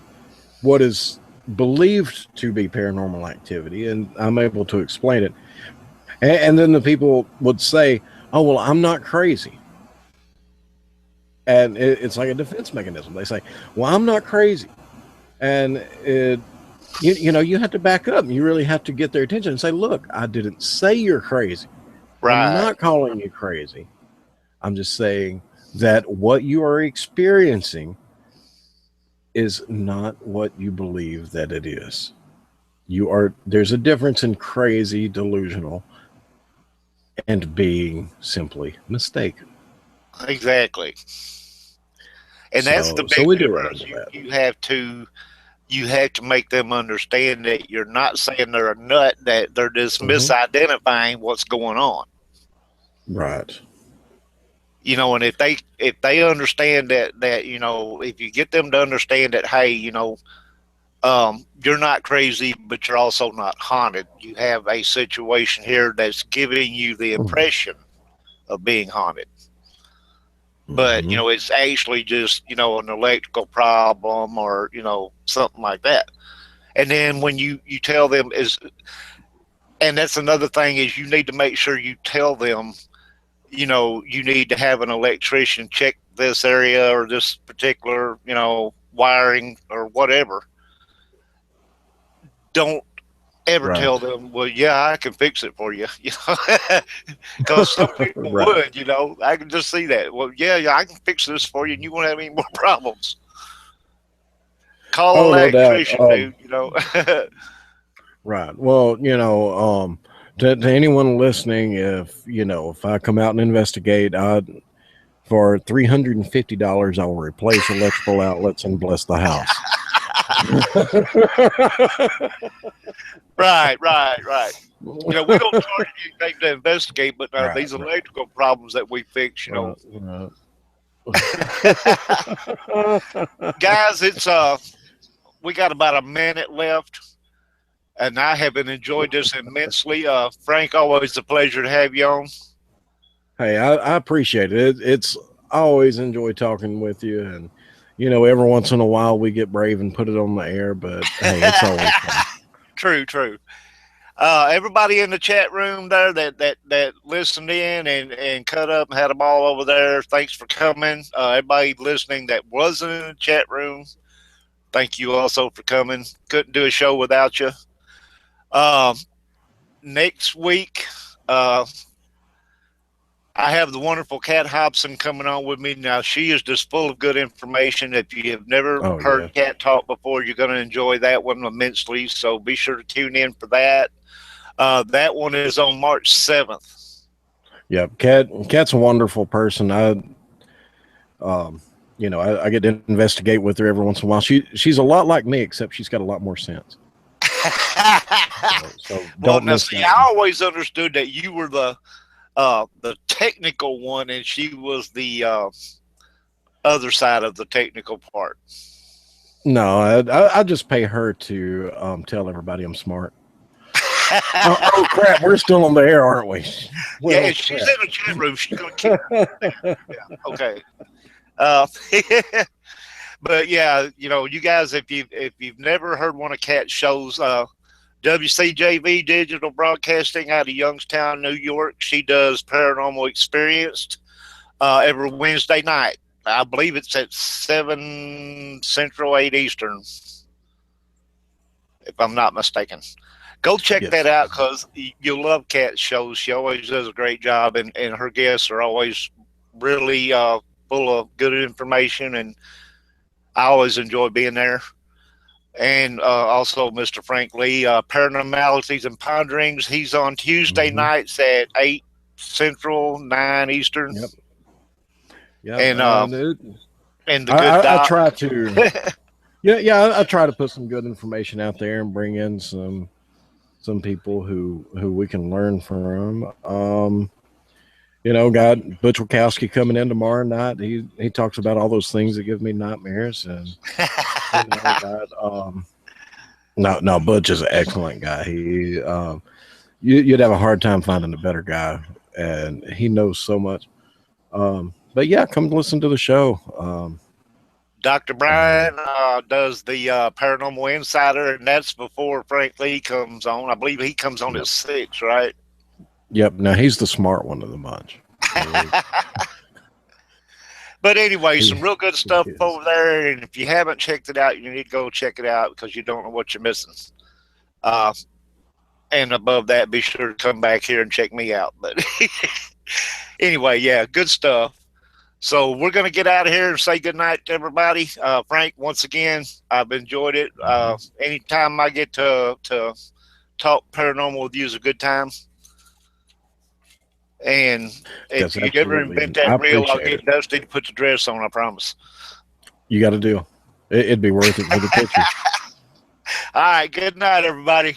what is believed to be paranormal activity, and I'm able to explain it. And then the people would say, "Oh, well, I'm not crazy," and it's like a defense mechanism. They say, "Well, I'm not crazy," and you have to back up. And you really have to get their attention and say, "Look, I didn't say you're crazy. I'm Right. not calling you crazy. I'm just saying that what you are experiencing is not what you believe that it is. There's a difference in crazy, delusional, and being simply mistaken." Exactly. And that's the So big we do run difference. into that. You have to make them understand that you're not saying they're a nut, that they're just Mm-hmm. misidentifying what's going on. Right. And if they understand that if you get them to understand that, hey, you're not crazy, but you're also not haunted. You have a situation here that's giving you the impression of being haunted, but Mm-hmm. it's actually just an electrical problem, or something like that. And then when you tell them is, and that's another thing, is you need to make sure you tell them, you need to have an electrician check this area or this particular wiring or whatever. Don't ever tell Right. them, well, yeah, I can fix it for you, because some people Right. would, I can just see that. Well, yeah, I can fix this for you, and you won't have any more problems. Call Oh, an no doubt. electrician, dude. Right. Well, to anyone listening, if I come out and investigate, for $350, I will replace electrical outlets and bless the house. Right. We don't charge you anything to investigate, but Right. these Right. electrical problems that we fix, Right. Right. guys, it's we got about a minute left, and I have been enjoyed this immensely. Frank, always a pleasure to have you on. Hey, I appreciate it. It's I always enjoy talking with you, and every once in a while we get brave and put it on the air. But hey, it's always fun. True. Everybody in the chat room there that listened in and cut up and had them all over there, thanks for coming. Everybody listening that wasn't in the chat room, thank you also for coming. Couldn't do a show without you. Um, Next week, I have the wonderful Kat Hobson coming on with me. Now, she is just full of good information. If you have never Oh yeah. heard Kat talk before, you're going to enjoy that one immensely. So be sure to tune in for that. That one is on March 7th. Yep. Kat's a wonderful person. Um, I get to investigate with her every once in a while. She's a lot like me, except she's got a lot more sense. So Well, don't now miss see, that I one. always understood that you were the technical one, and she was the other side of the technical part. No, I just pay her to tell everybody I'm smart. Oh crap, we're still on the air, aren't we? Yeah, Well, and she's in crap. the chat room. She's gonna keep there. Yeah, okay. Uh, but yeah, you guys, if you've never heard one of Kat's shows, WCJV Digital Broadcasting out of Youngstown, New York, she does Paranormal Experienced every Wednesday night. I believe it's at 7 Central, 8 Eastern, if I'm not mistaken. Go check that Yes. out because you'll love Kat's shows. She always does a great job, and her guests are always really full of good information, and I always enjoy being there. And also Mr. Frank Lee, Paranormalities and Ponderings. He's on Tuesday Hmm. nights at 8 Central, 9 Eastern. Yep. Yep. And and the good I doc. try to. Yeah. I try to put some good information out there and bring in some people who we can learn from. Got Butch Wachowski coming in tomorrow night. He talks about all those things that give me nightmares, and got no, Butch is an excellent guy. He you'd have a hard time finding a better guy, and he knows so much. But yeah, come listen to the show. Dr. Brian does the Paranormal Insider, and that's before Frank Lee comes on. I believe he comes on Yep. at 6, right? Yep. Now he's the smart one of the bunch. But anyway, some He real good stuff is. over there. And if you haven't checked it out, you need to go check it out because you don't know what you're missing. Uh, and above that, be sure to come back here and check me out. But anyway, yeah, good stuff. So we're going to get out of here and say goodnight to everybody. Frank, once again, I've enjoyed it. Anytime I get to talk paranormal with you is a good time. And if Yes, you ever absolutely. invent And I that reel, I'll appreciate get it. Dusty to put the dress on, I promise. You got to do. It'd be worth it for the pictures. All right, good night, everybody.